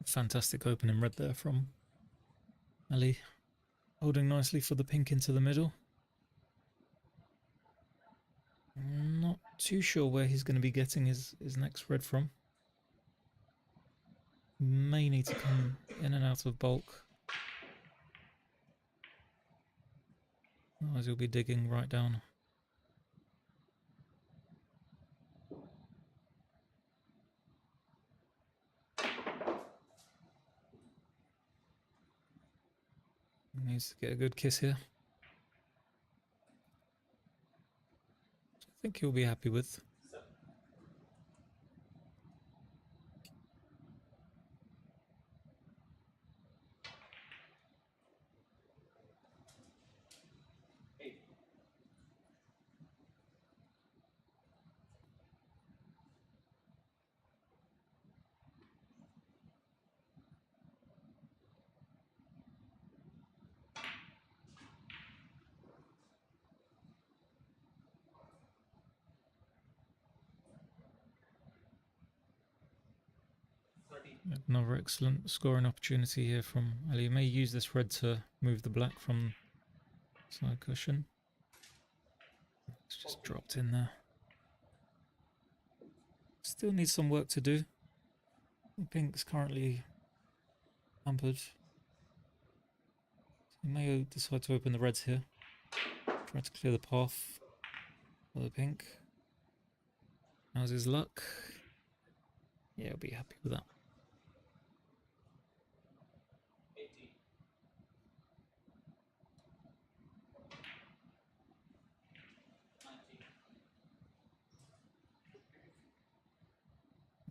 Fantastic opening red there from Ali, holding nicely for the pink into the middle. Not too sure where he's going to be getting his next red from. May need to come in and out of bulk. Otherwise he'll be digging right down. Needs to get a good kiss here. I think he'll be happy with. Another excellent scoring opportunity here from Ali. He may use this red to move the black from side cushion. It's just dropped in there. Still needs some work to do. Pink's currently hampered. He may decide to open the reds here. Try to clear the path for the pink. How's his luck? Yeah, he'll be happy with that.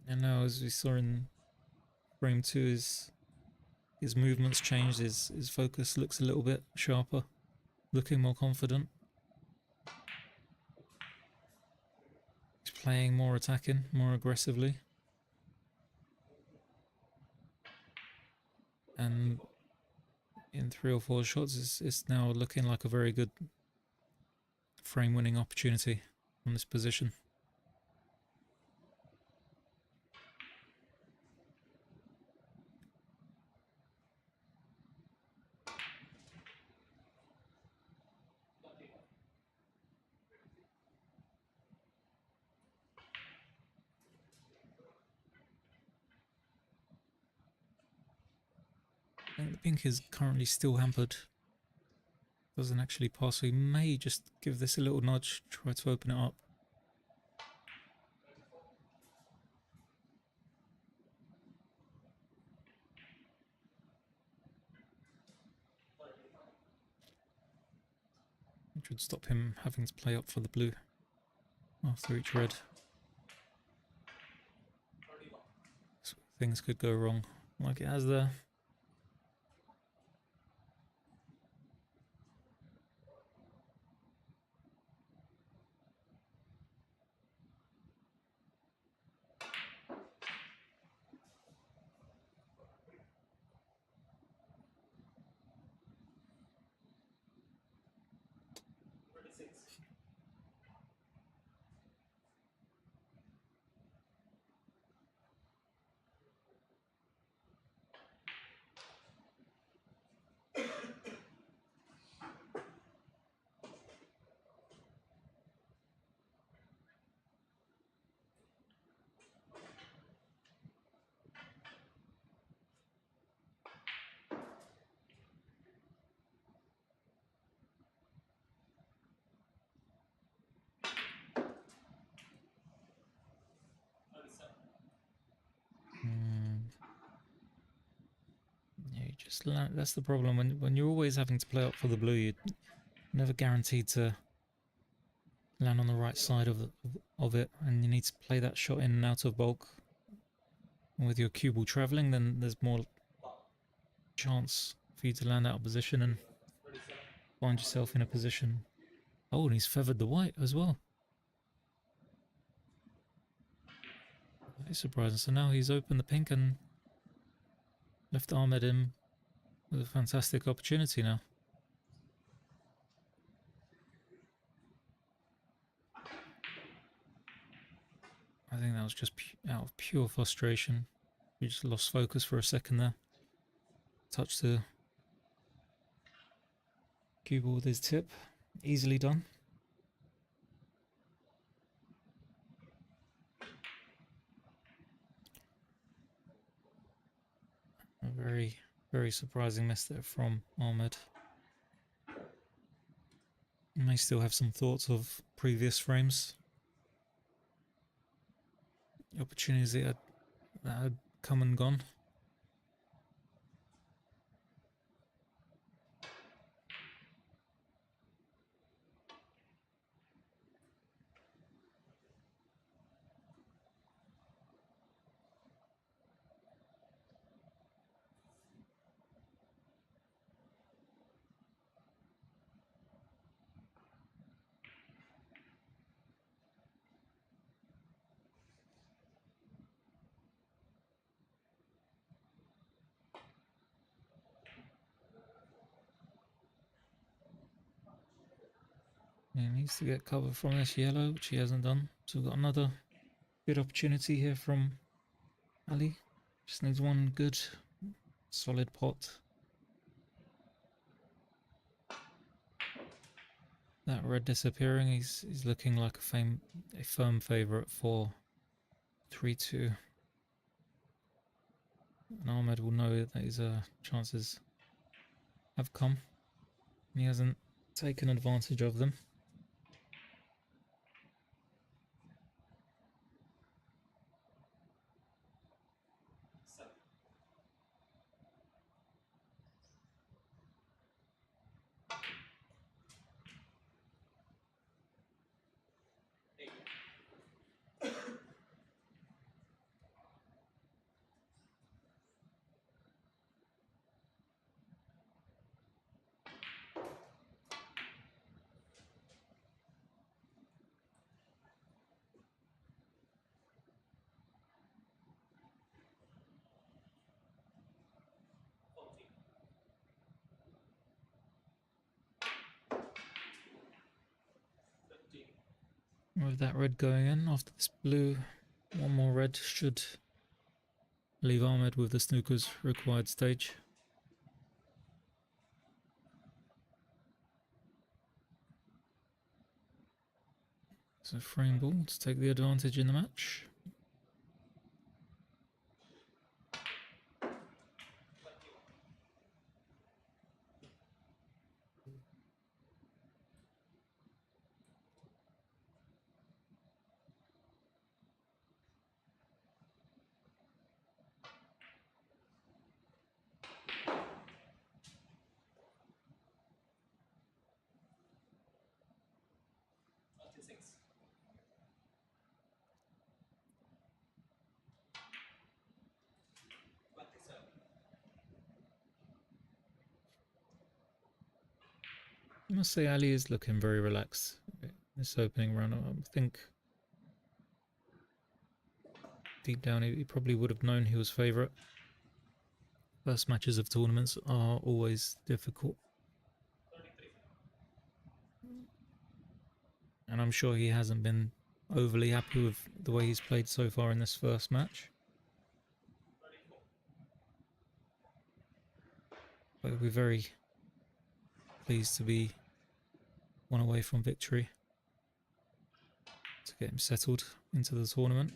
And now, as we saw in frame 2, his movements changed, his focus looks a little bit sharper, looking more confident. He's playing more attacking, more aggressively. And in 3 or 4 shots, it's now looking like a very good frame-winning opportunity from this position. I think the pink is currently still hampered. Doesn't actually pass, so he may just give this a little nudge, try to open it up. Which would stop him having to play up for the blue after each red. So things could go wrong, like it has there. Yeah, you just land. That's the problem when you're always having to play up for the blue. You're never guaranteed to land on the right side of it, and you need to play that shot in and out of bulk. And with your cue ball traveling, then there's more chance for you to land out of position and find yourself in a position. Oh, and he's feathered the white as well. That is surprising. So now he's opened the pink and left Ahmed in with a fantastic opportunity now. I think that was just out of pure frustration. He just lost focus for a second there. Touched the cue ball with his tip. Easily done. Very, very surprising miss there from Ahmed. He may still have some thoughts of previous frames. The opportunities that had come and gone. He needs to get cover from this yellow, which he hasn't done. So we've got another good opportunity here from Ali. Just needs one good, solid pot. That red disappearing, he's looking like a firm favourite for 3-2. And Ahmed will know that his chances have come. He hasn't taken advantage of them. With that red going in, after this blue, one more red should leave Ahmed with the snooker's required stage. So frame ball to take the advantage in the match. I must say Ali is looking very relaxed this opening round. I think deep down he probably would have known he was favourite. First matches of tournaments are always difficult. And I'm sure he hasn't been overly happy with the way he's played so far in this first match. But we're very pleased to be one away from victory to get him settled into the tournament.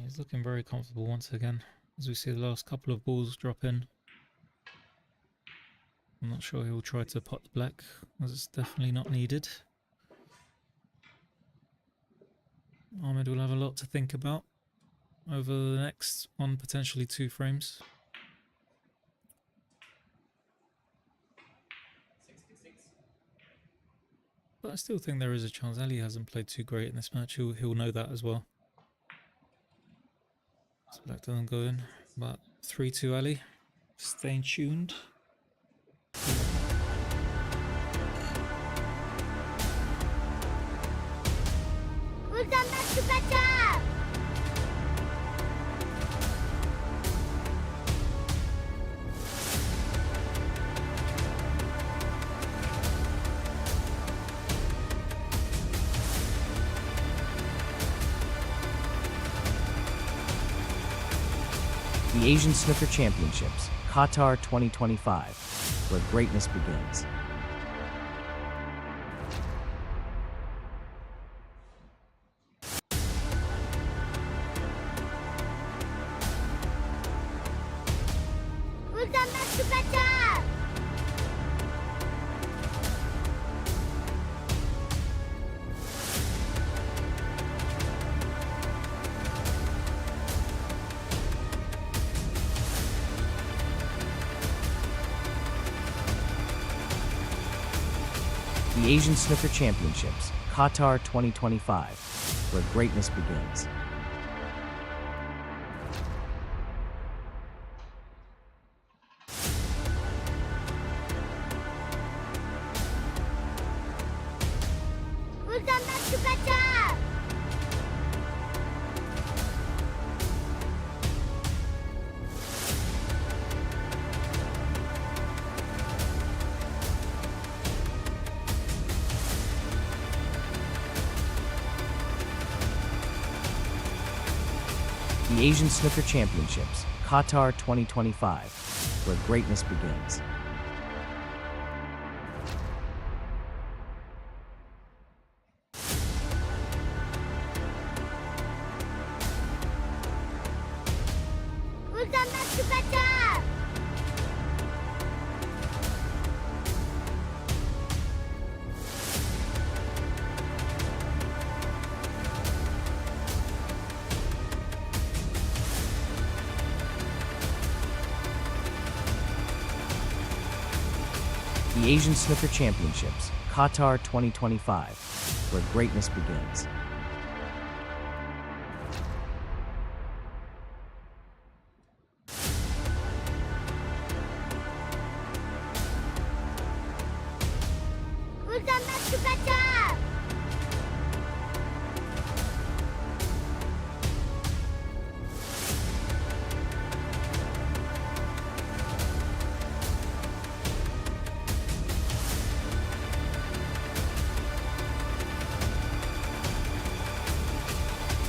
He's looking very comfortable once again, as we see the last couple of balls drop in. I'm not sure he'll try to pot the black, as it's definitely not needed. Ahmed will have a lot to think about over the next one, potentially 2 frames. But I still think there is a chance. Ali hasn't played too great in this match. He'll know that as well. So black doesn't go in. But 3-2 Ali. Staying tuned. Welcome back to Qatar. The Asian Snooker Championships, Qatar 2025, where greatness begins. Welcome back to Qatar. The Asian Snooker Championships, Qatar 2025, where greatness begins. Welcome back to Qatar. The Asian Snooker Championships, Qatar 2025, where greatness begins. Welcome back to Qatar. The Asian Snooker Championships, Qatar 2025, where greatness begins. Welcome back to Qatar.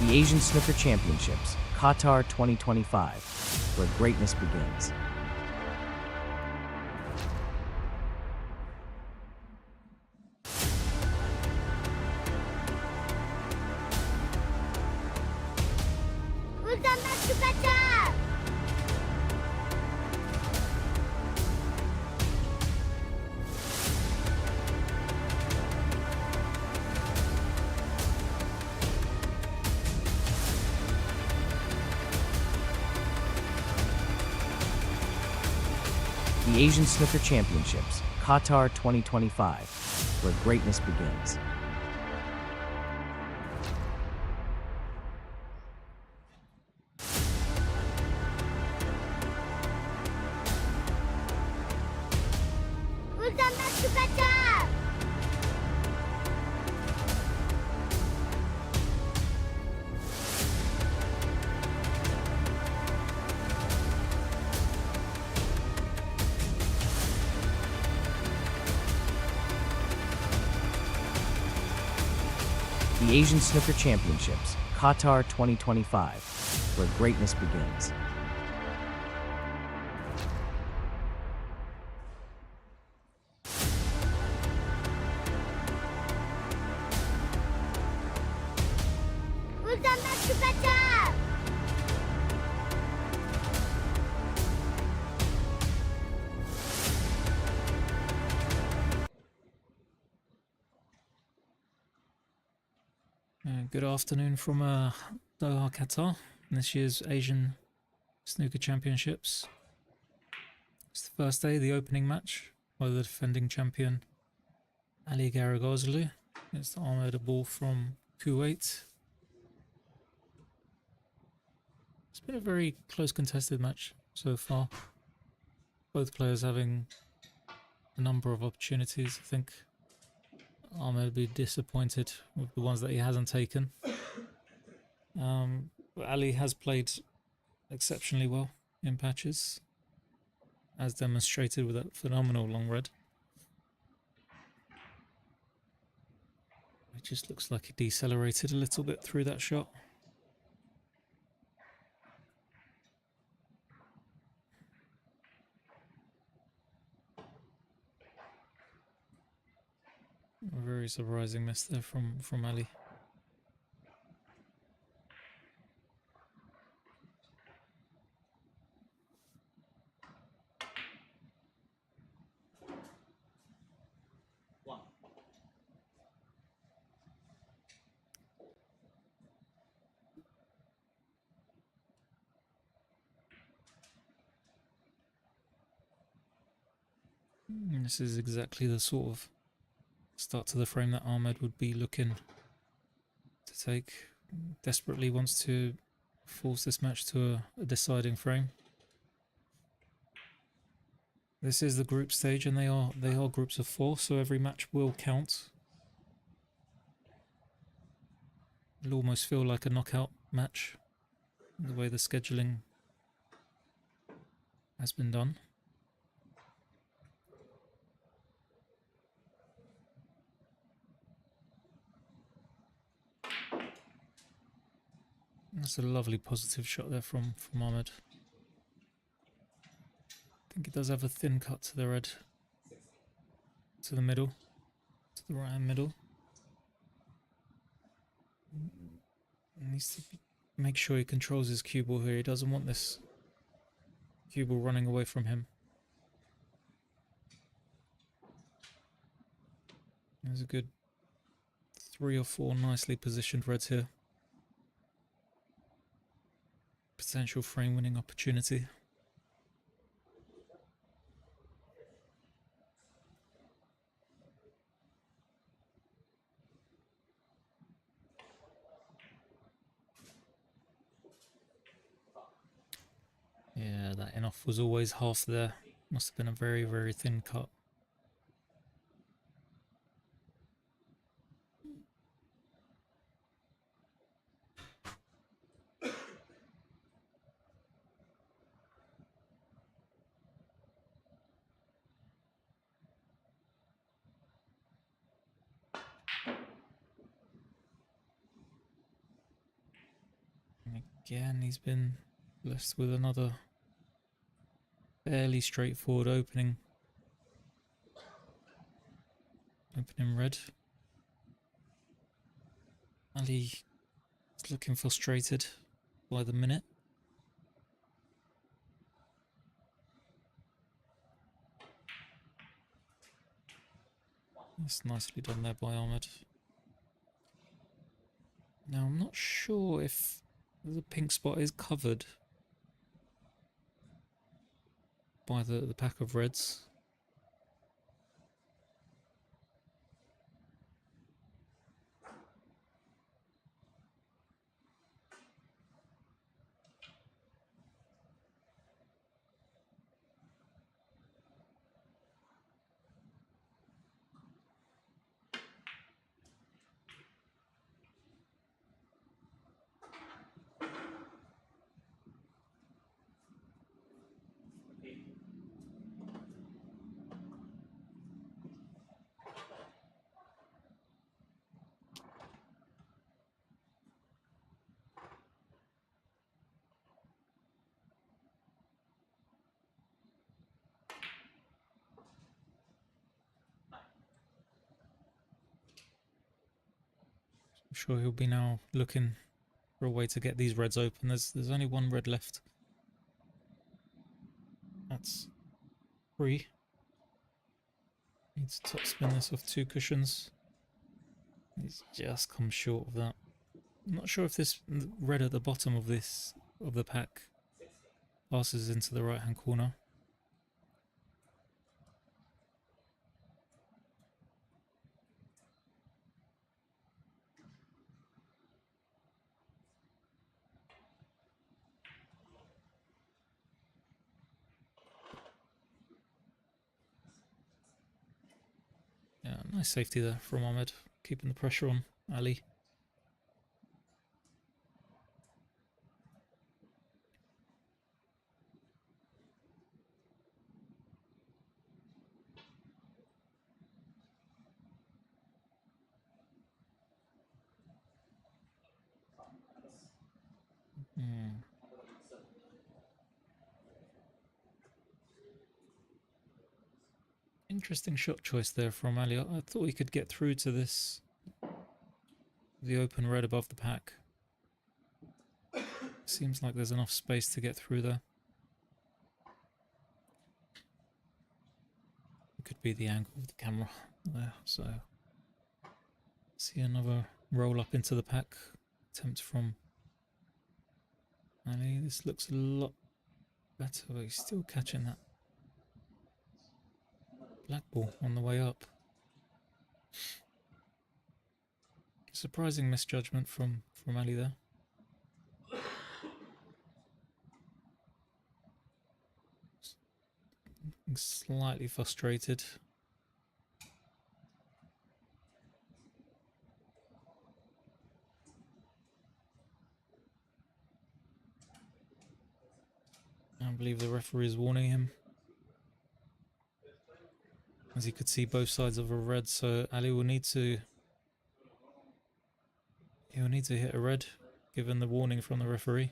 The Asian Snooker Championships, Qatar 2025, where greatness begins. Welcome back to Qatar. The Asian Snooker Championships, Qatar 2025, where greatness begins. Welcome back to Qatar. The Asian Snooker Championships, Qatar 2025, where greatness begins. Welcome back to Qatar. Good afternoon from Doha, Qatar, this year's Asian Snooker Championships. It's the first day, the opening match by the defending champion Ali GHARAGHOUZLO against AHMED ABUL from Kuwait. It's been a very close contested match so far. Both players having a number of opportunities. I think Ahmed will be disappointed with the ones that he hasn't taken. But Ali has played exceptionally well in patches, as demonstrated with that phenomenal long red. It just looks like he decelerated a little bit through that shot. A very surprising miss there from Ali. And this is exactly the sort of start to the frame that Ahmed would be looking to take. Desperately wants to force this match to a deciding frame. This is the group stage, and they are groups of 4, so every match will count. It'll almost feel like a knockout match, the way the scheduling has been done. That's a lovely positive shot there from Ahmed. I think he does have a thin cut to the red, to the middle, to the right hand middle. He needs to make sure he controls his cue ball here. He doesn't want this cue ball running away from him. There's a good 3 or 4 nicely positioned reds here. Potential frame winning opportunity. Yeah, that in-off was always half there. Must have been a very, very thin cut. Again, he's been blessed with another fairly straightforward opening red. Ali is looking frustrated by the minute. It's nicely done there by Ahmed. Now I'm not sure if the pink spot is covered by the pack of reds. I'm sure he'll be now looking for a way to get these reds open. There's only 1 red left. That's 3. Needs to top spin this off 2 cushions. He's just come short of that. I'm not sure if this red at the bottom of the pack passes into the right hand corner. Yeah, nice safety there from Ahmed, keeping the pressure on Ali. Interesting shot choice there from Ali. I thought he could get through to the open red above the pack. Seems like there's enough space to get through there. It could be the angle of the camera there, so see another roll up into the pack attempt from Ali. This looks a lot better, but he's still catching that black ball on the way up. Surprising misjudgment from Ali there. Slightly frustrated. I believe the referee is warning him, as he could see both sides of a red, so Ali will need to hit a red given the warning from the referee.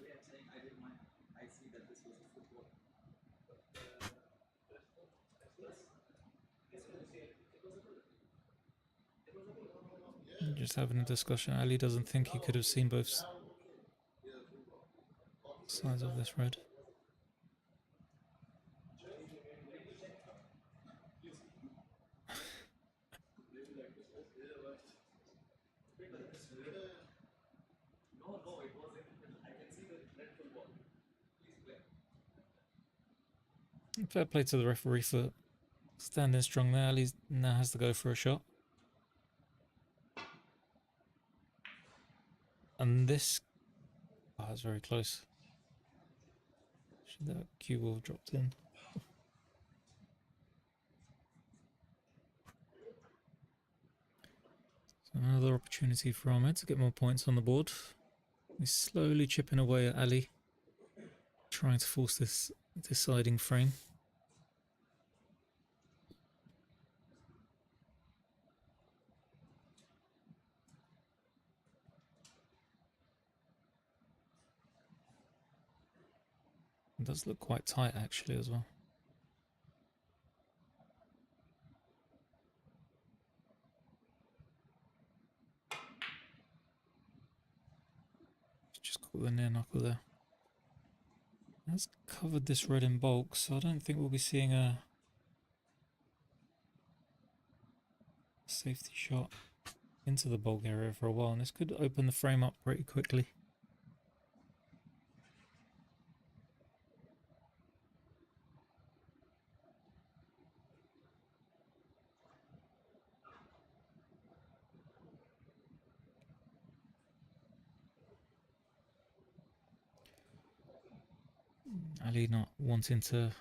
Just having a discussion. Ali doesn't think he could have seen both sides of this red. Fair play to the referee for standing strong there. Ali now has to go for a shot. And this... oh, that's very close. Should that cue ball have dropped in? So another opportunity for Ahmed to get more points on the board. He's slowly chipping away at Ali, trying to force this deciding frame. It does look quite tight actually as well. Just caught the near knuckle there. Has covered this red in bulk, so I don't think we'll be seeing a safety shot into the bulk area for a while, and this could open the frame up pretty quickly. Ali not wanting to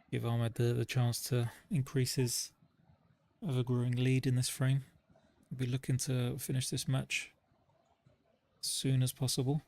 give Ahmed the chance to increase his ever-growing lead in this frame. He'll be looking to finish this match as soon as possible.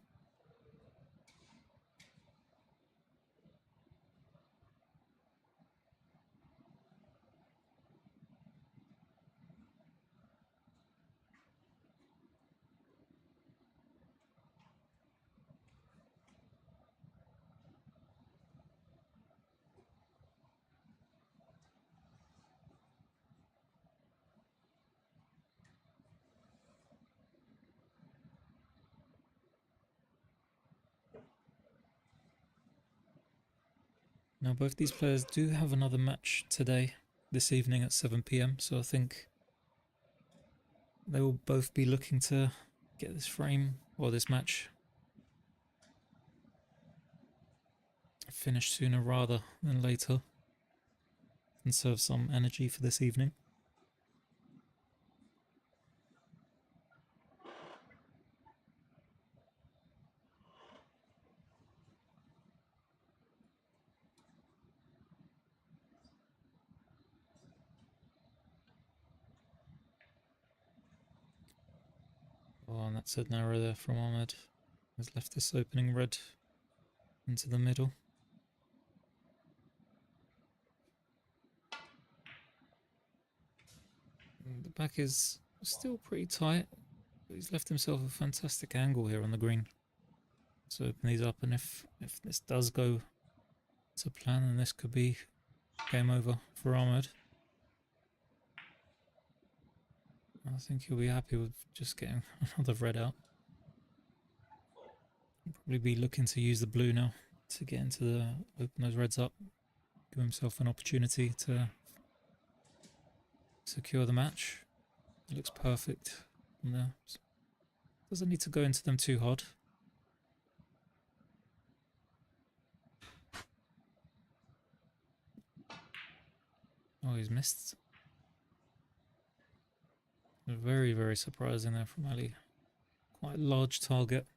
Now both these players do have another match today, this evening at 7 PM, so I think they will both be looking to get this frame or this match finished sooner rather than later, and serve some energy for this evening. Oh, and that's an error there from Ahmed. Has left this opening red into the middle. And the back is still pretty tight, but he's left himself a fantastic angle here on the green. So open these up, and if this does go to plan, then this could be game over for Ahmed. I think he'll be happy with just getting another red out. He'll probably be looking to use the blue now to get into the open those reds up, give himself an opportunity to secure the match. It looks perfect from there. Doesn't need to go into them too hard. Oh, he's missed. Very, very surprising there from Ali. Quite a large target.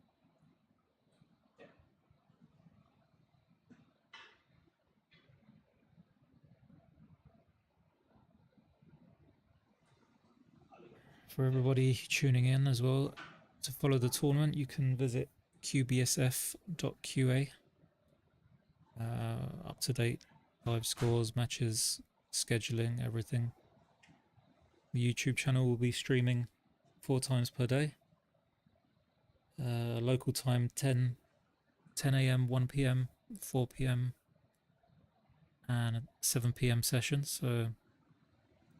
For everybody tuning in as well, to follow the tournament, you can visit qbsf.qa. Up to date live scores, matches, scheduling, everything. The YouTube channel will be streaming 4 times per day. Local time 10 a.m, 1 p.m, 4 p.m, and a 7 p.m. session. So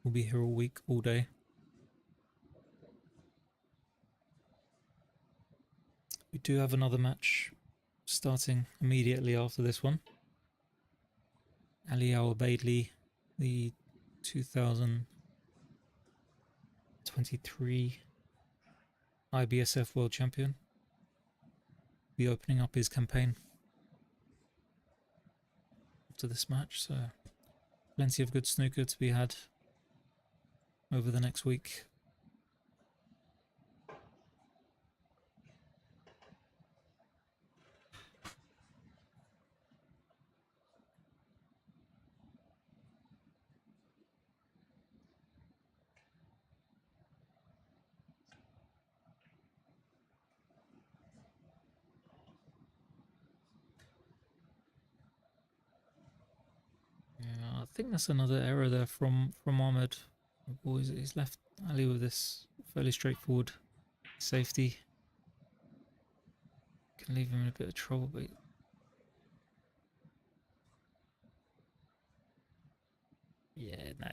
we'll be here all week, all day. We do have another match starting immediately after this one. Ali Al-Abaidli, the 2023 IBSF World Champion, be opening up his campaign after this match, so plenty of good snooker to be had over the next week. Yeah, I think that's another error there from Ahmed. Boys, he's left Ali with this fairly straightforward safety. Can leave him in a bit of trouble, but yeah, no,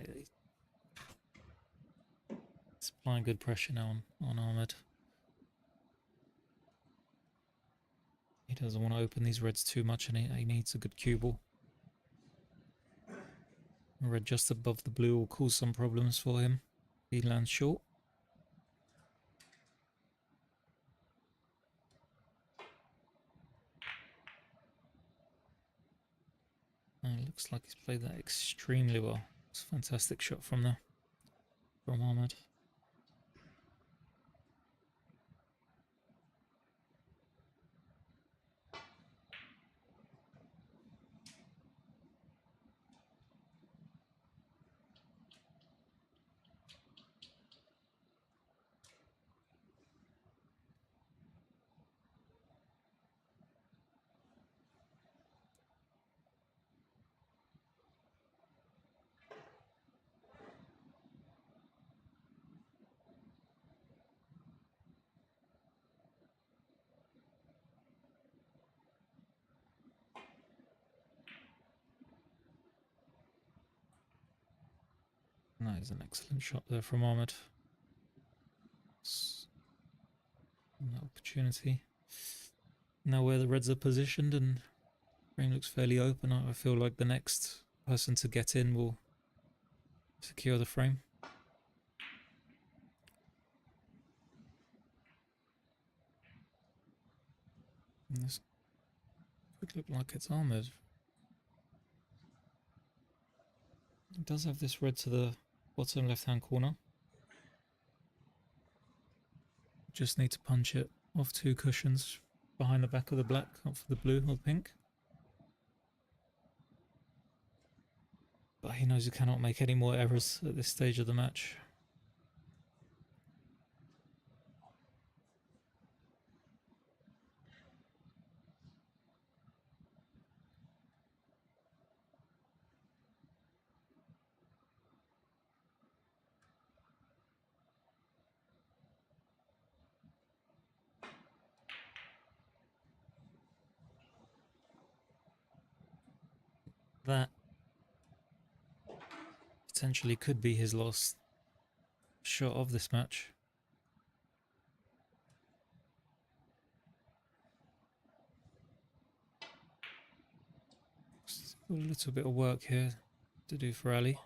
it's applying good pressure now on Ahmed. He doesn't want to open these reds too much, and he needs a good cue ball. Red just above the blue will cause some problems for him. He lands short. And it looks like he's played that extremely well. It's a fantastic shot from there, from Ahmed. That is an excellent shot there from Ahmed. An opportunity. Now where the reds are positioned and frame looks fairly open, I feel like the next person to get in will secure the frame. And this could look like it's AHMED. It does have this red to the bottom left hand corner. Just need to punch it off 2 cushions behind the back of the black, up for the blue or pink. But he knows he cannot make any more errors at this stage of the match. That potentially could be his last shot of this match. Still a little bit of work here to do for Ali.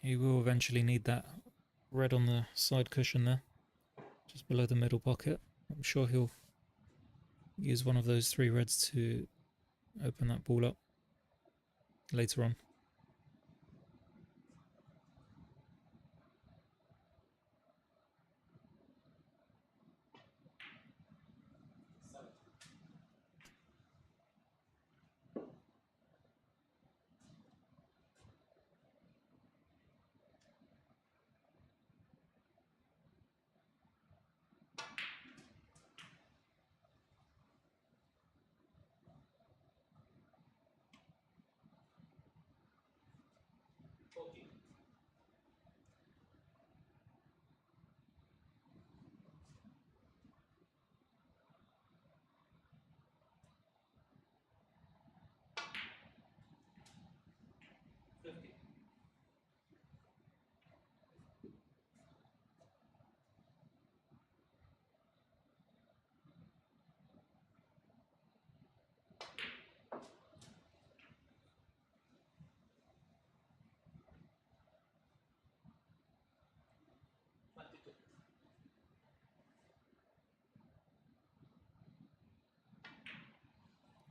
He will eventually need that red on the side cushion there, just below the middle pocket. I'm sure he'll use one of those 3 reds to open that ball up later on.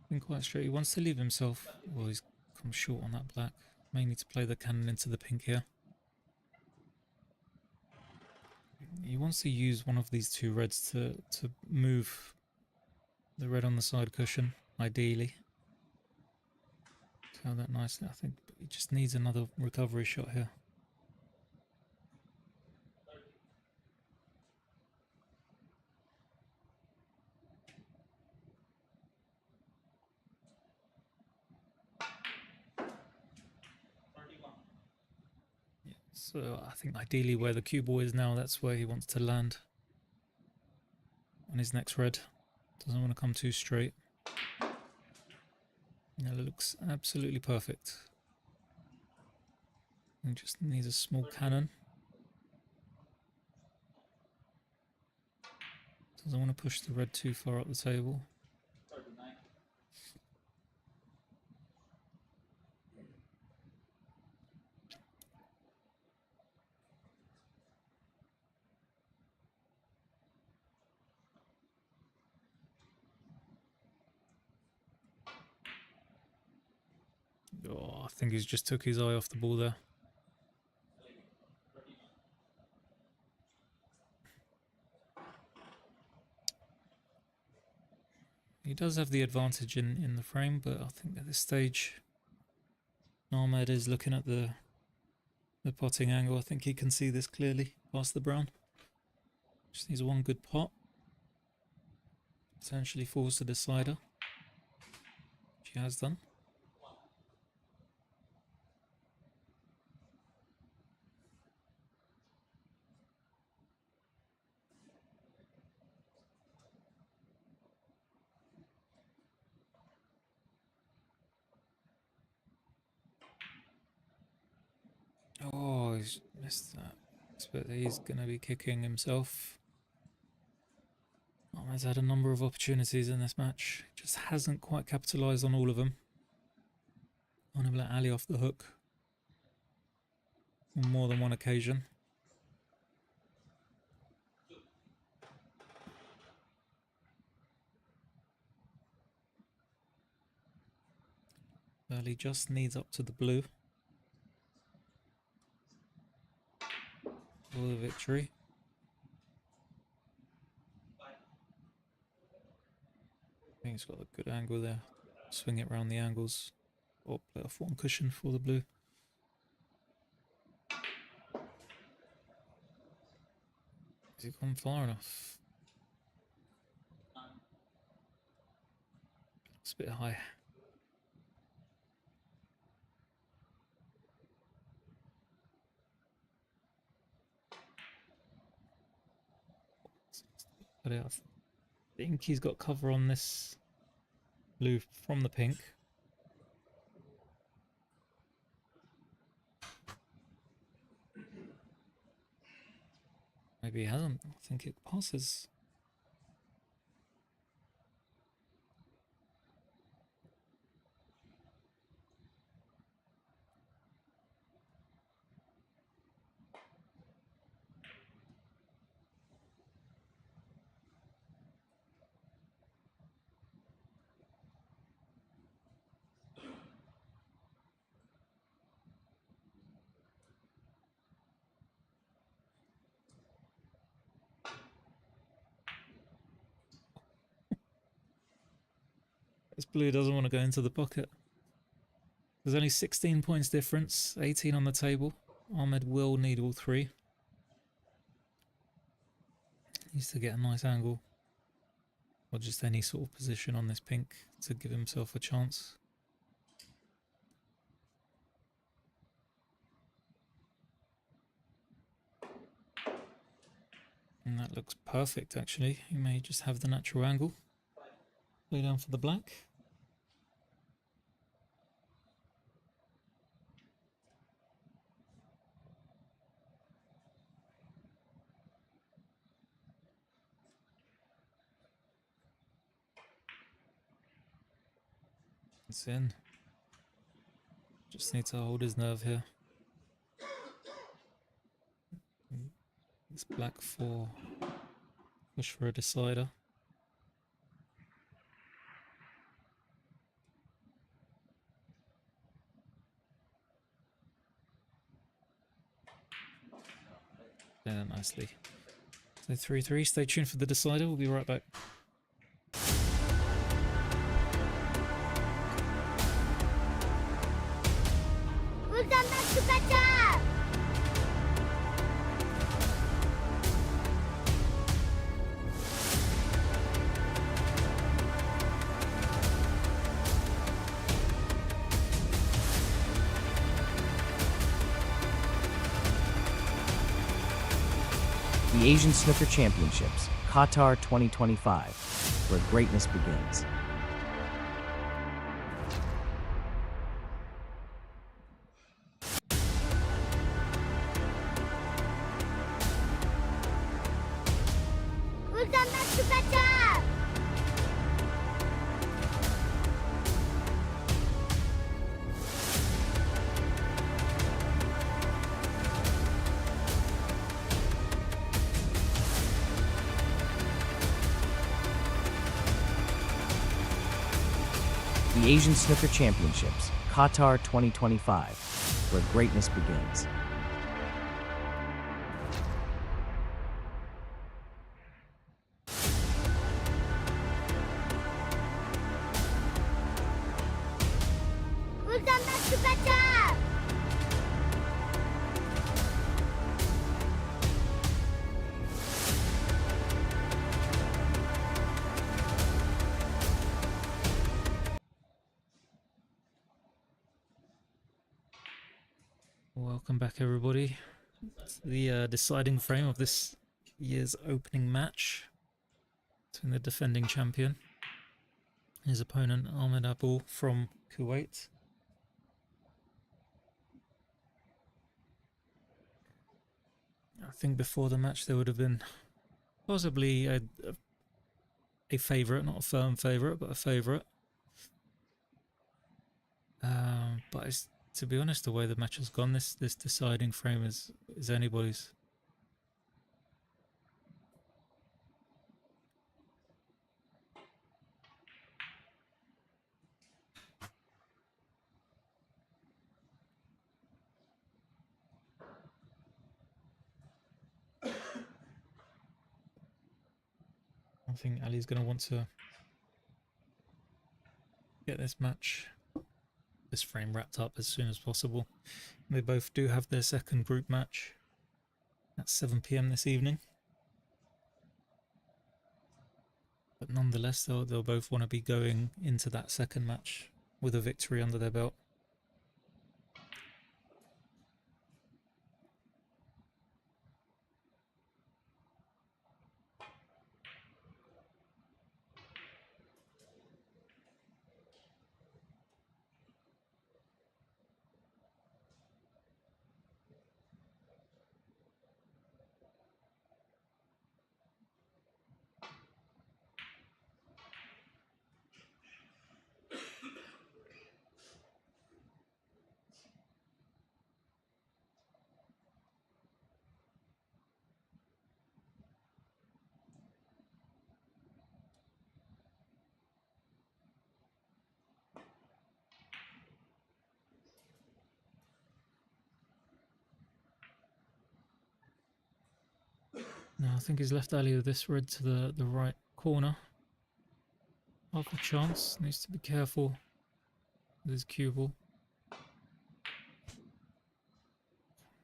Been quite straight. He wants to leave himself. Well, he's come short on that black. May need to play the cannon into the pink here. He wants to use one of these 2 reds to move the red on the side cushion, ideally. Tell that nicely, I think. But he just needs another recovery shot here. So I think ideally where the cue ball is now, that's where he wants to land on his next red. Doesn't want to come too straight. It looks absolutely perfect. He just needs a small cannon. Doesn't want to push the red too far up the table. Oh, I think he's just took his eye off the ball there. He does have the advantage in the frame, but I think at this stage, Ahmed is looking at the potting angle. I think he can see this clearly past the brown. Just needs one good pot. Potentially force the decider. She has done. Oh, he's missed that. I expect he's going to be kicking himself. Ahmed's had a number of opportunities in this match. Just hasn't quite capitalised on all of them. I want to let Ali off the hook on more than one occasion. Early just needs up to the blue for the victory. I think he's got a good angle there. Swing it around the angles or play off one cushion for the blue. Has he gone far enough? It's a bit high. But I think he's got cover on this blue from the pink. Maybe he hasn't. I think it passes. This blue doesn't want to go into the pocket. There's only 16 points difference, 18 on the table. Ahmed will need all three. Needs to get a nice angle, or just any sort of position on this pink to give himself a chance. And that looks perfect actually. He may just have the natural angle. Play down for the black. It's in. Just need to hold his nerve here. It's black 4. Push for a decider. Yeah, nicely. So 3-3. Stay tuned for the decider. We'll be right back. Welcome back to Qatar! The Asian Snooker Championships, Qatar 2025, where greatness begins. Welcome back to Qatar! The Asian Snooker Championships, Qatar 2025, where greatness begins. Welcome back to Qatar! Welcome back, everybody. It's the deciding frame of this year's opening match between the defending champion, his opponent Ahmed ABUL from Kuwait. I think before the match there would have been possibly a favourite, not a firm favourite, but a favourite. But it's, to be honest, the way the match has gone, this deciding frame is anybody's. think Ali's going to want to get this match, this frame wrapped up as soon as possible. They both do have their second group match at 7 PM this evening. But nonetheless, they'll both want to be going into that second match with a victory under their belt. Now I think he's left Ali with this red to the right corner. Half a chance, needs to be careful with his cue ball.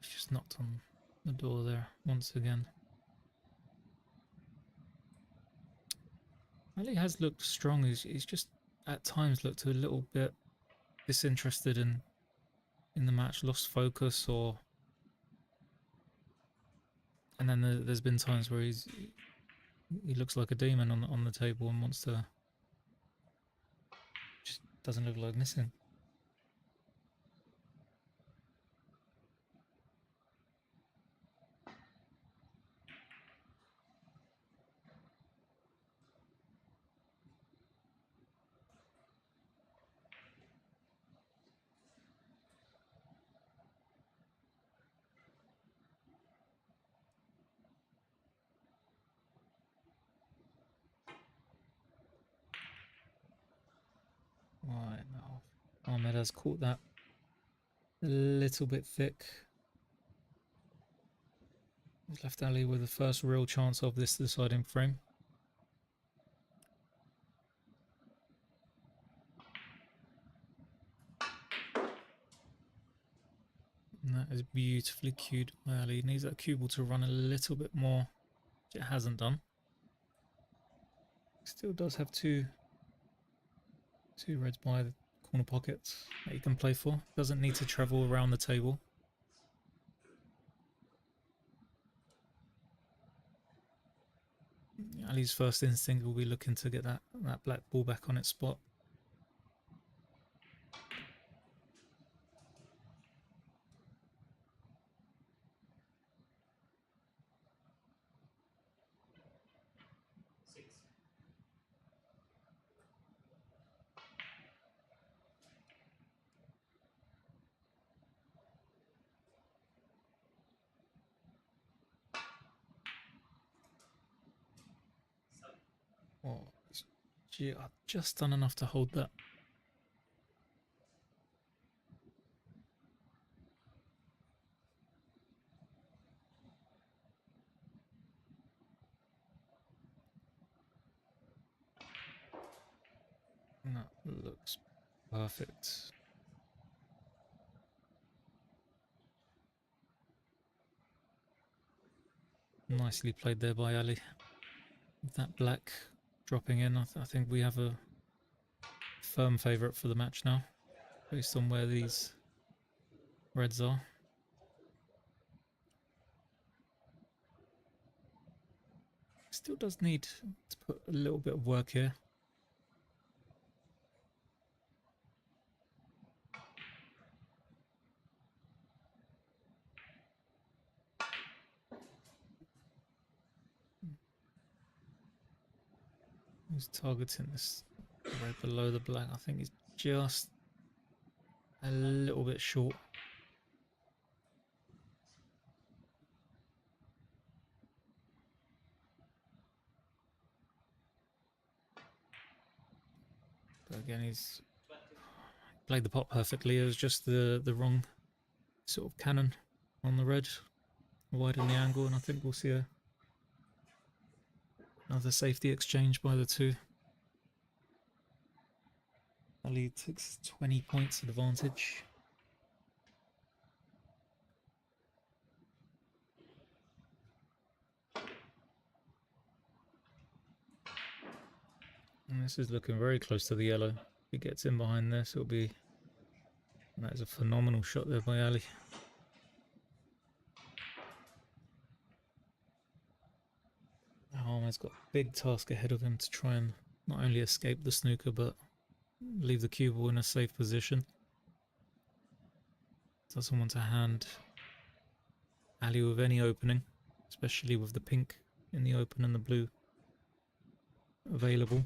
He's just knocked on the door there once again. Ali has looked strong, he's just at times looked a little bit disinterested in the match, lost focus, or and then there's been times where he looks like a demon on the table and wants to, just doesn't look like missing. Right, now Ahmed has caught that a little bit thick. He's left Ali with the first real chance of this deciding frame. And that is beautifully cued by Ali. He needs that cue ball to run a little bit more, which it hasn't done. Still does have two reds by the corner pockets that he can play for. Doesn't need to travel around the table. Ali's first instinct will be looking to get that black ball back on its spot. Oh, I've just done enough to hold that. That looks perfect. Nicely played there by Ali. With that black dropping in, I think we have a firm favourite for the match now, based on where these reds are. Still does need to put a little bit of work here. He's targeting this right below the black. I think he's just a little bit short. But again, he's played the pot perfectly. It was just the wrong sort of cannon on the red, widen the angle, and I think we'll see Another safety exchange by the two. Ali takes 20 points advantage. And this is looking very close to the yellow. If he gets in behind this, it'll be... That is a phenomenal shot there by Ali. Ahmed's got a big task ahead of him to try and not only escape the snooker, but leave the cue ball in a safe position. Doesn't want to hand Ali with any opening, especially with the pink in the open and the blue available.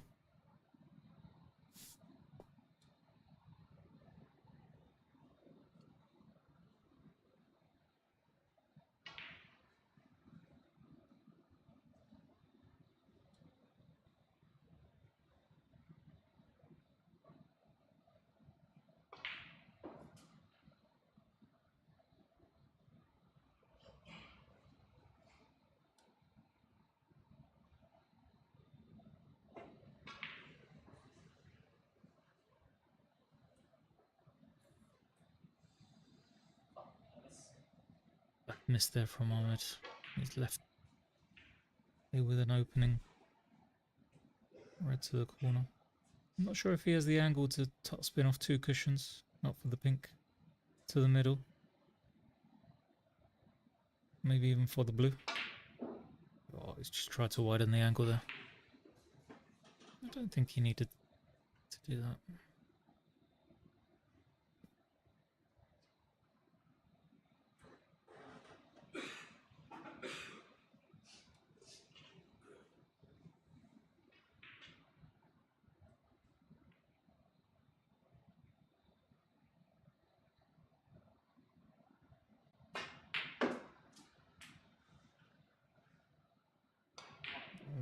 Missed there from Ahmed. He's left here with an opening red to the corner. I'm not sure if he has the angle to top spin off two cushions, not for the pink, to the middle. Maybe even for the blue. Oh, he's just tried to widen the angle there. I don't think he needed to do that.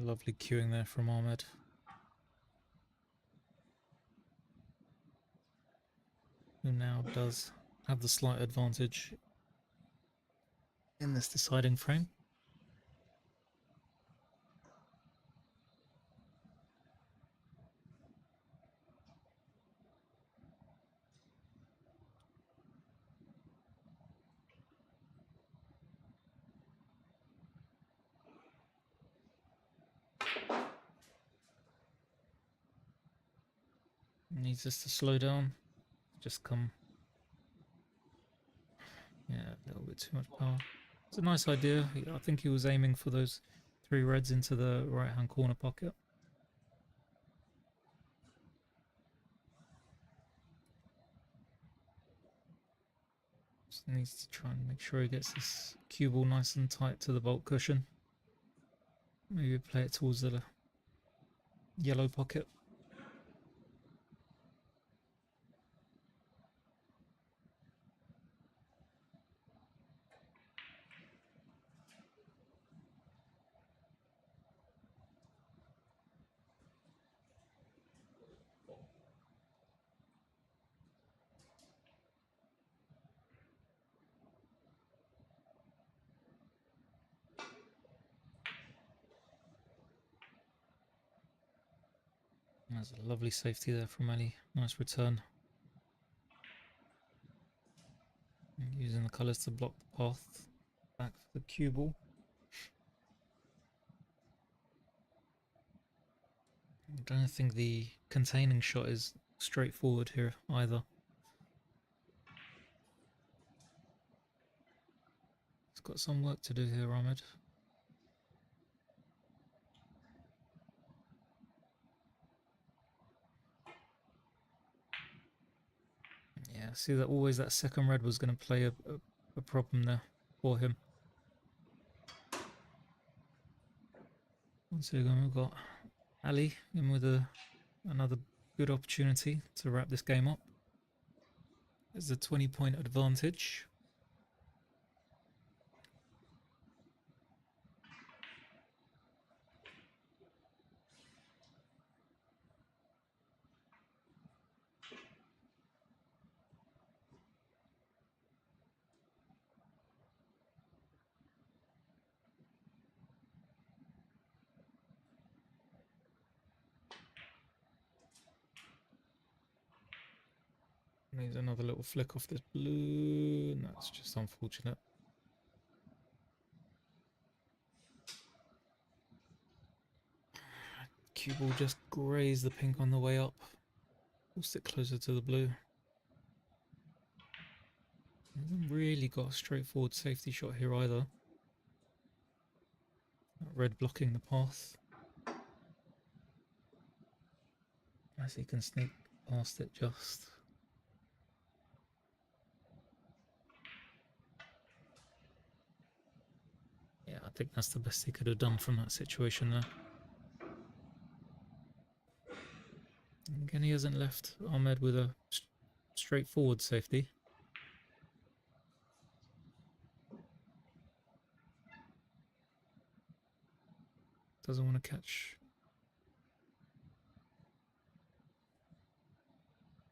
Lovely cueing there from Ahmed. Who now does have the slight advantage in this deciding frame. Needs us to slow down. Just come. Yeah, a little bit too much power. It's a nice idea. I think he was aiming for those three reds into the right hand corner pocket. Just needs to try and make sure he gets this cue ball nice and tight to the bolt cushion. Maybe play it towards the yellow pocket. There's a lovely safety there from Ali. Nice return. And using the colours to block the path back for the cue ball. I don't think the containing shot is straightforward here either. He's got some work to do here, Ahmed. Yeah, see that always that second red was going to play a problem there for him. Once again, we've got Ali in with another good opportunity to wrap this game up. There's a 20-point advantage. Needs another little flick off this blue, and that's just unfortunate. Cue ball just grazed the pink on the way up. Forced it closer to the blue. Hasn't really got a straightforward safety shot here either. That red blocking the path. As he can sneak past it just. Yeah, I think that's the best he could have done from that situation there. And again, he hasn't left Ahmed with a straightforward safety. Doesn't want to catch.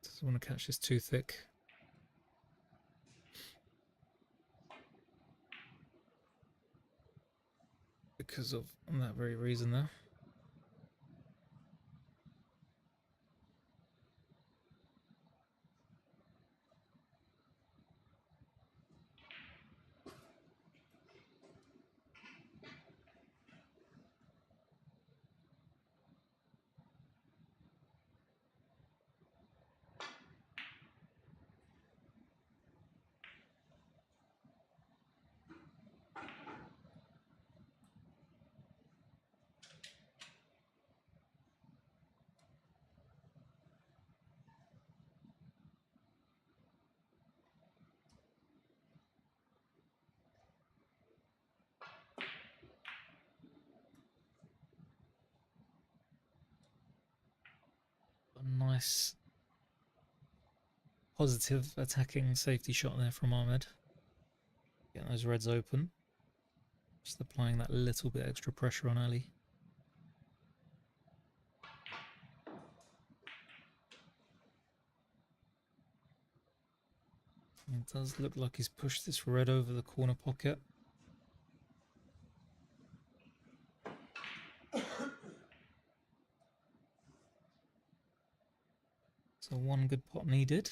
Doesn't want to catch this too thick. Because of that very reason there. A nice positive attacking safety shot there from Ahmed. Getting those reds open. Just applying that little bit extra pressure on Ali. It does look like he's pushed this red over the corner pocket. So one good pot needed.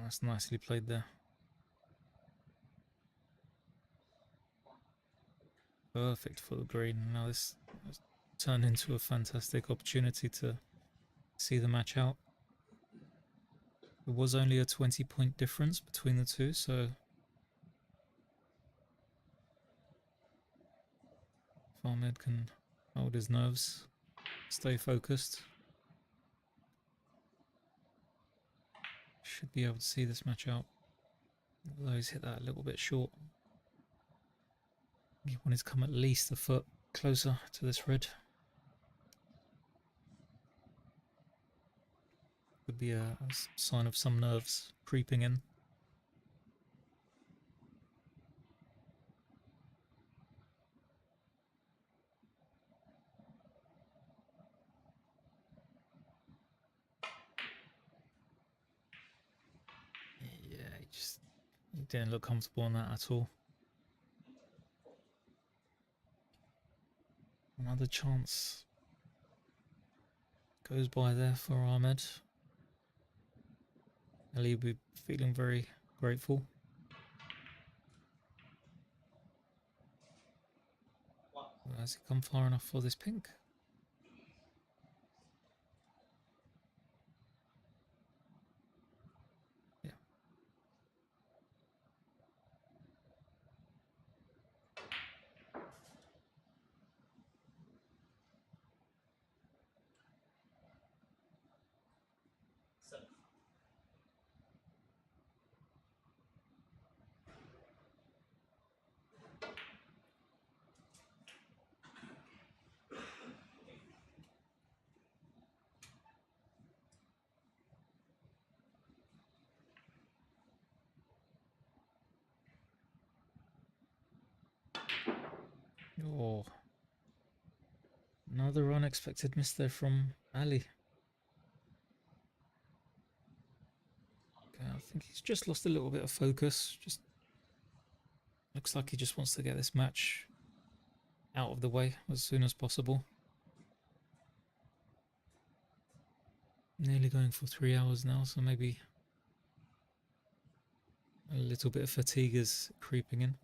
That's nicely played there. Perfect for the green. Now this has turned into a fantastic opportunity to see the match out. There was only a 20-point difference between the two, so if Ahmed can hold his nerves, stay focused, should be able to see this match out. Although he's hit that a little bit short. He wanted to come at least a foot closer to this red. Could be a sign of some nerves creeping in. Yeah, he didn't look comfortable on that at all. Another chance goes by there for Ahmed. Ali will be feeling very grateful. Has he come far enough for this pink? Yeah. Oh, another unexpected miss there from Ali. Okay, I think he's just lost a little bit of focus. Just looks like he just wants to get this match out of the way as soon as possible. Nearly going for 3 hours now, so maybe a little bit of fatigue is creeping in.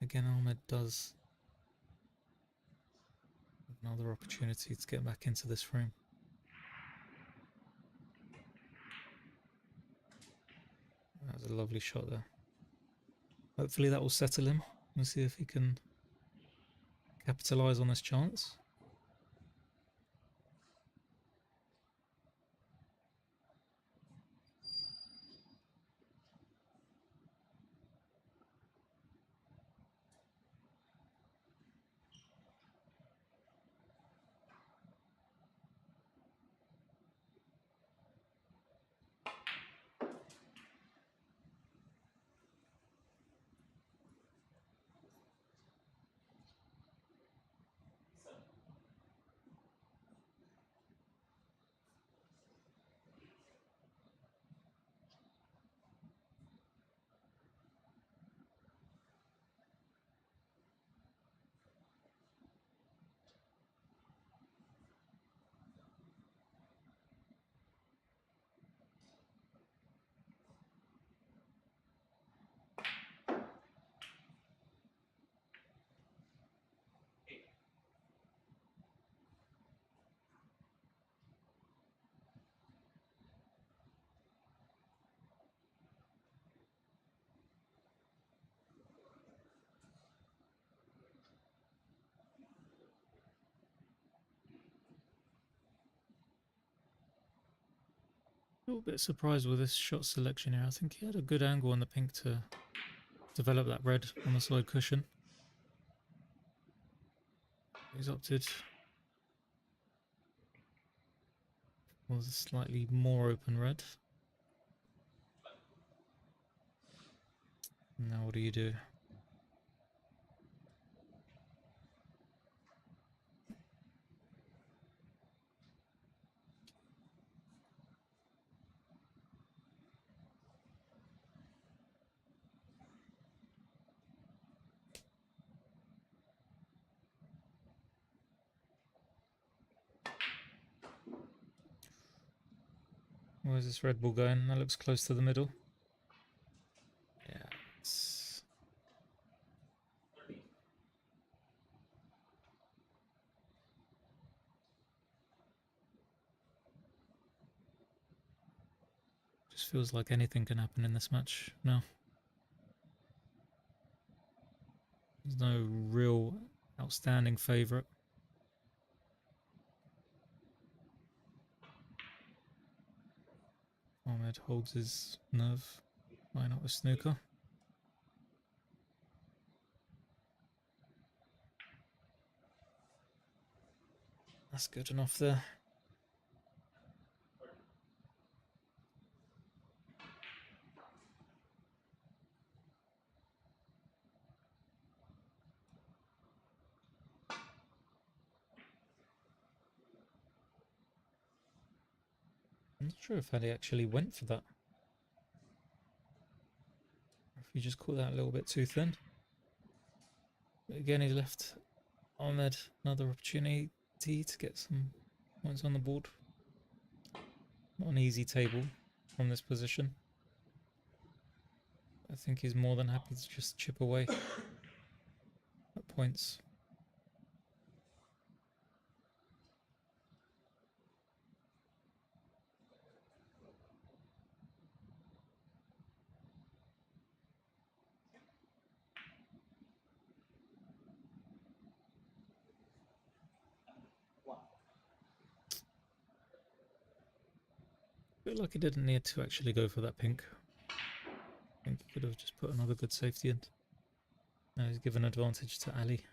Again, Ahmed does have another opportunity to get back into this frame. That was a lovely shot there. Hopefully that will settle him. We'll see if he can capitalise on this chance. A little bit surprised with this shot selection here. I think he had a good angle on the pink to develop that red on the side cushion. He's opted for the slightly more open red. Now what do you do? Where's this red ball going? That looks close to the middle. Yeah, it's... just feels like anything can happen in this match now. There's no real outstanding favourite. Ahmed holds his nerve. Why not with Snooker? That's good enough there. I'm not sure if Adi actually went for that. Or if he just caught that a little bit too thin. But again, he left Ahmed another opportunity to get some points on the board. Not an easy table from this position. I think he's more than happy to just chip away at points. Feel like he didn't need to actually go for that pink. I think he could have just put another good safety in. Now he's given advantage to Ali.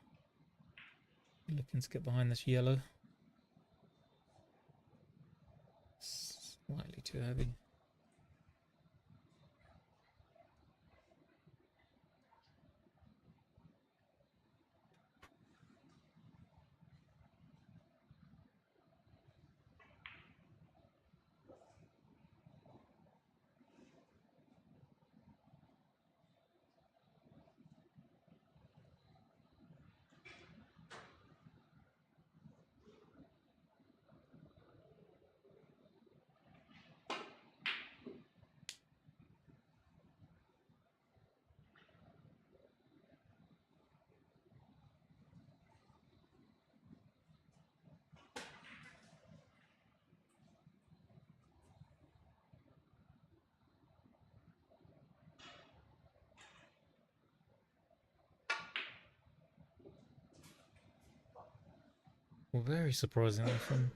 Looking to get behind this yellow. Slightly too heavy. Well, very surprisingly from...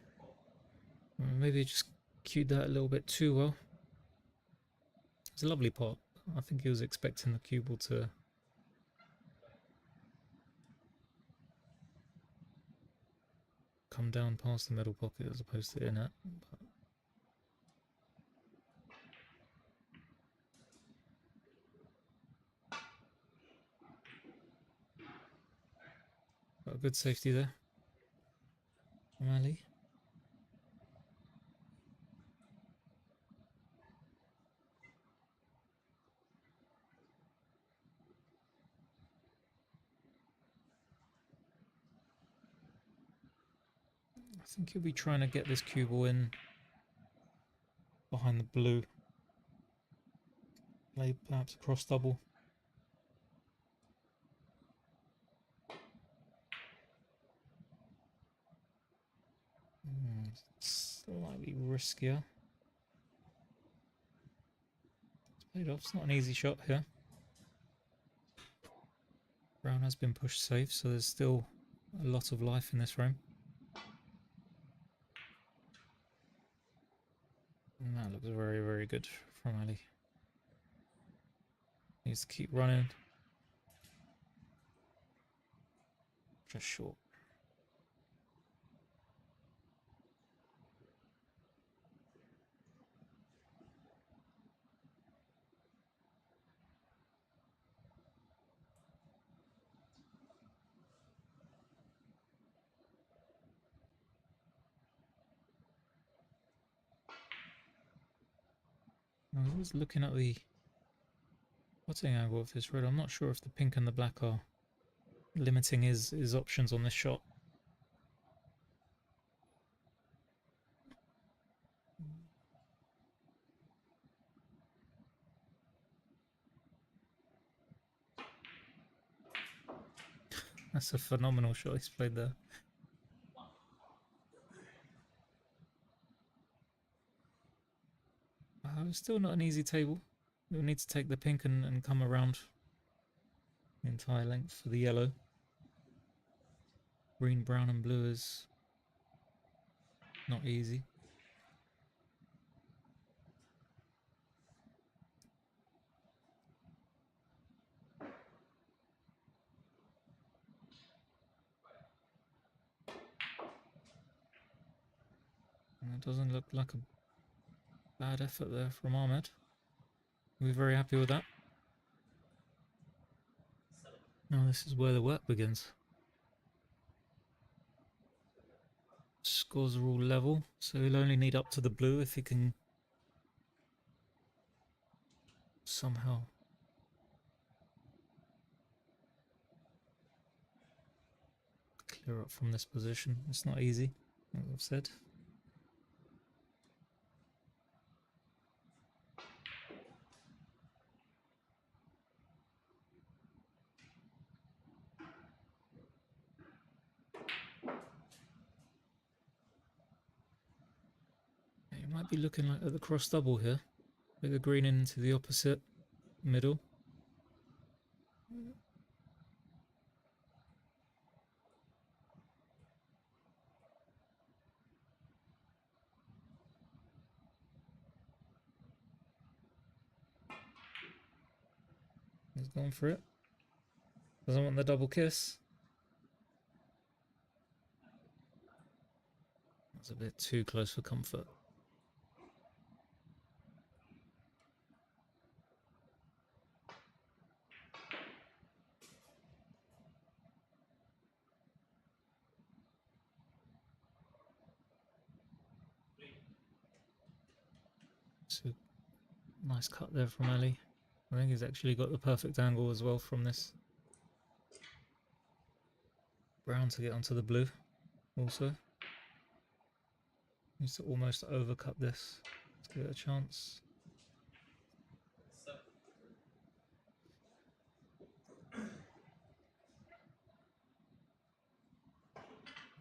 Maybe it just cued that a little bit too well. It's a lovely pot. I think he was expecting the cue ball to come down past the middle pocket as opposed to in it. Got a good safety there from Ali. I think he'll be trying to get this cue ball in behind the blue. Play perhaps a cross double. Slightly riskier. It's played off. It's not an easy shot here. Brown has been pushed safe, so there's still a lot of life in this frame. And that looks very, very good from Ali. Needs to keep running. Just short. I was looking at the putting angle of this red. I'm not sure if the pink and the black are limiting his options on this shot. That's a phenomenal shot he's played there. Still not an easy table. You'll need to take the pink and come around the entire length for the yellow. Green, brown and blue is not easy. And it doesn't look like a bad effort there from Ahmed. We're very happy with that. Now this is where the work begins. Scores are all level, so he'll only need up to the blue if he can somehow clear up from this position. It's not easy, as I've said. Might be looking like at the cross double here. With the green into the opposite middle. He's going for it. Doesn't want the double kiss. That's a bit too close for comfort. So nice cut there from Ali. I think he's actually got the perfect angle as well from this brown to get onto the blue also. Needs to almost overcut this to get a chance.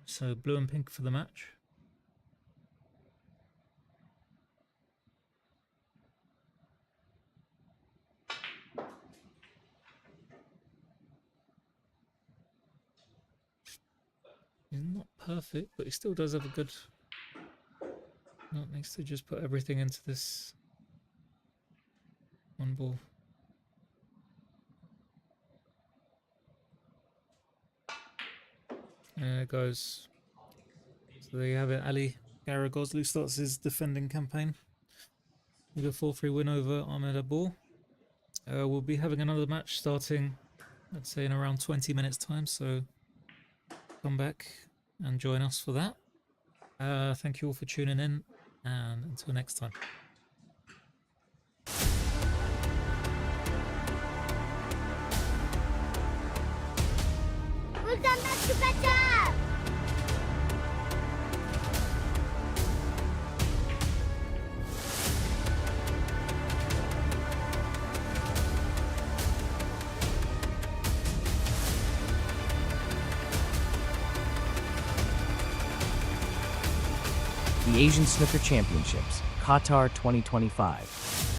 So blue and pink for the match. He's not perfect, but he still does have a good... Not needs to just put everything into this one ball. There it goes. So there you have it. Ali GHARAGHOUZLO starts his defending campaign with a 4-3 win over AHMED ABUL. We'll be having another match starting, let's say, in around 20 minutes time, so come back and join us for that. Thank you all for tuning in, and until next time. Welcome back to Qatar! The Asian Snooker Championships, Qatar 2025.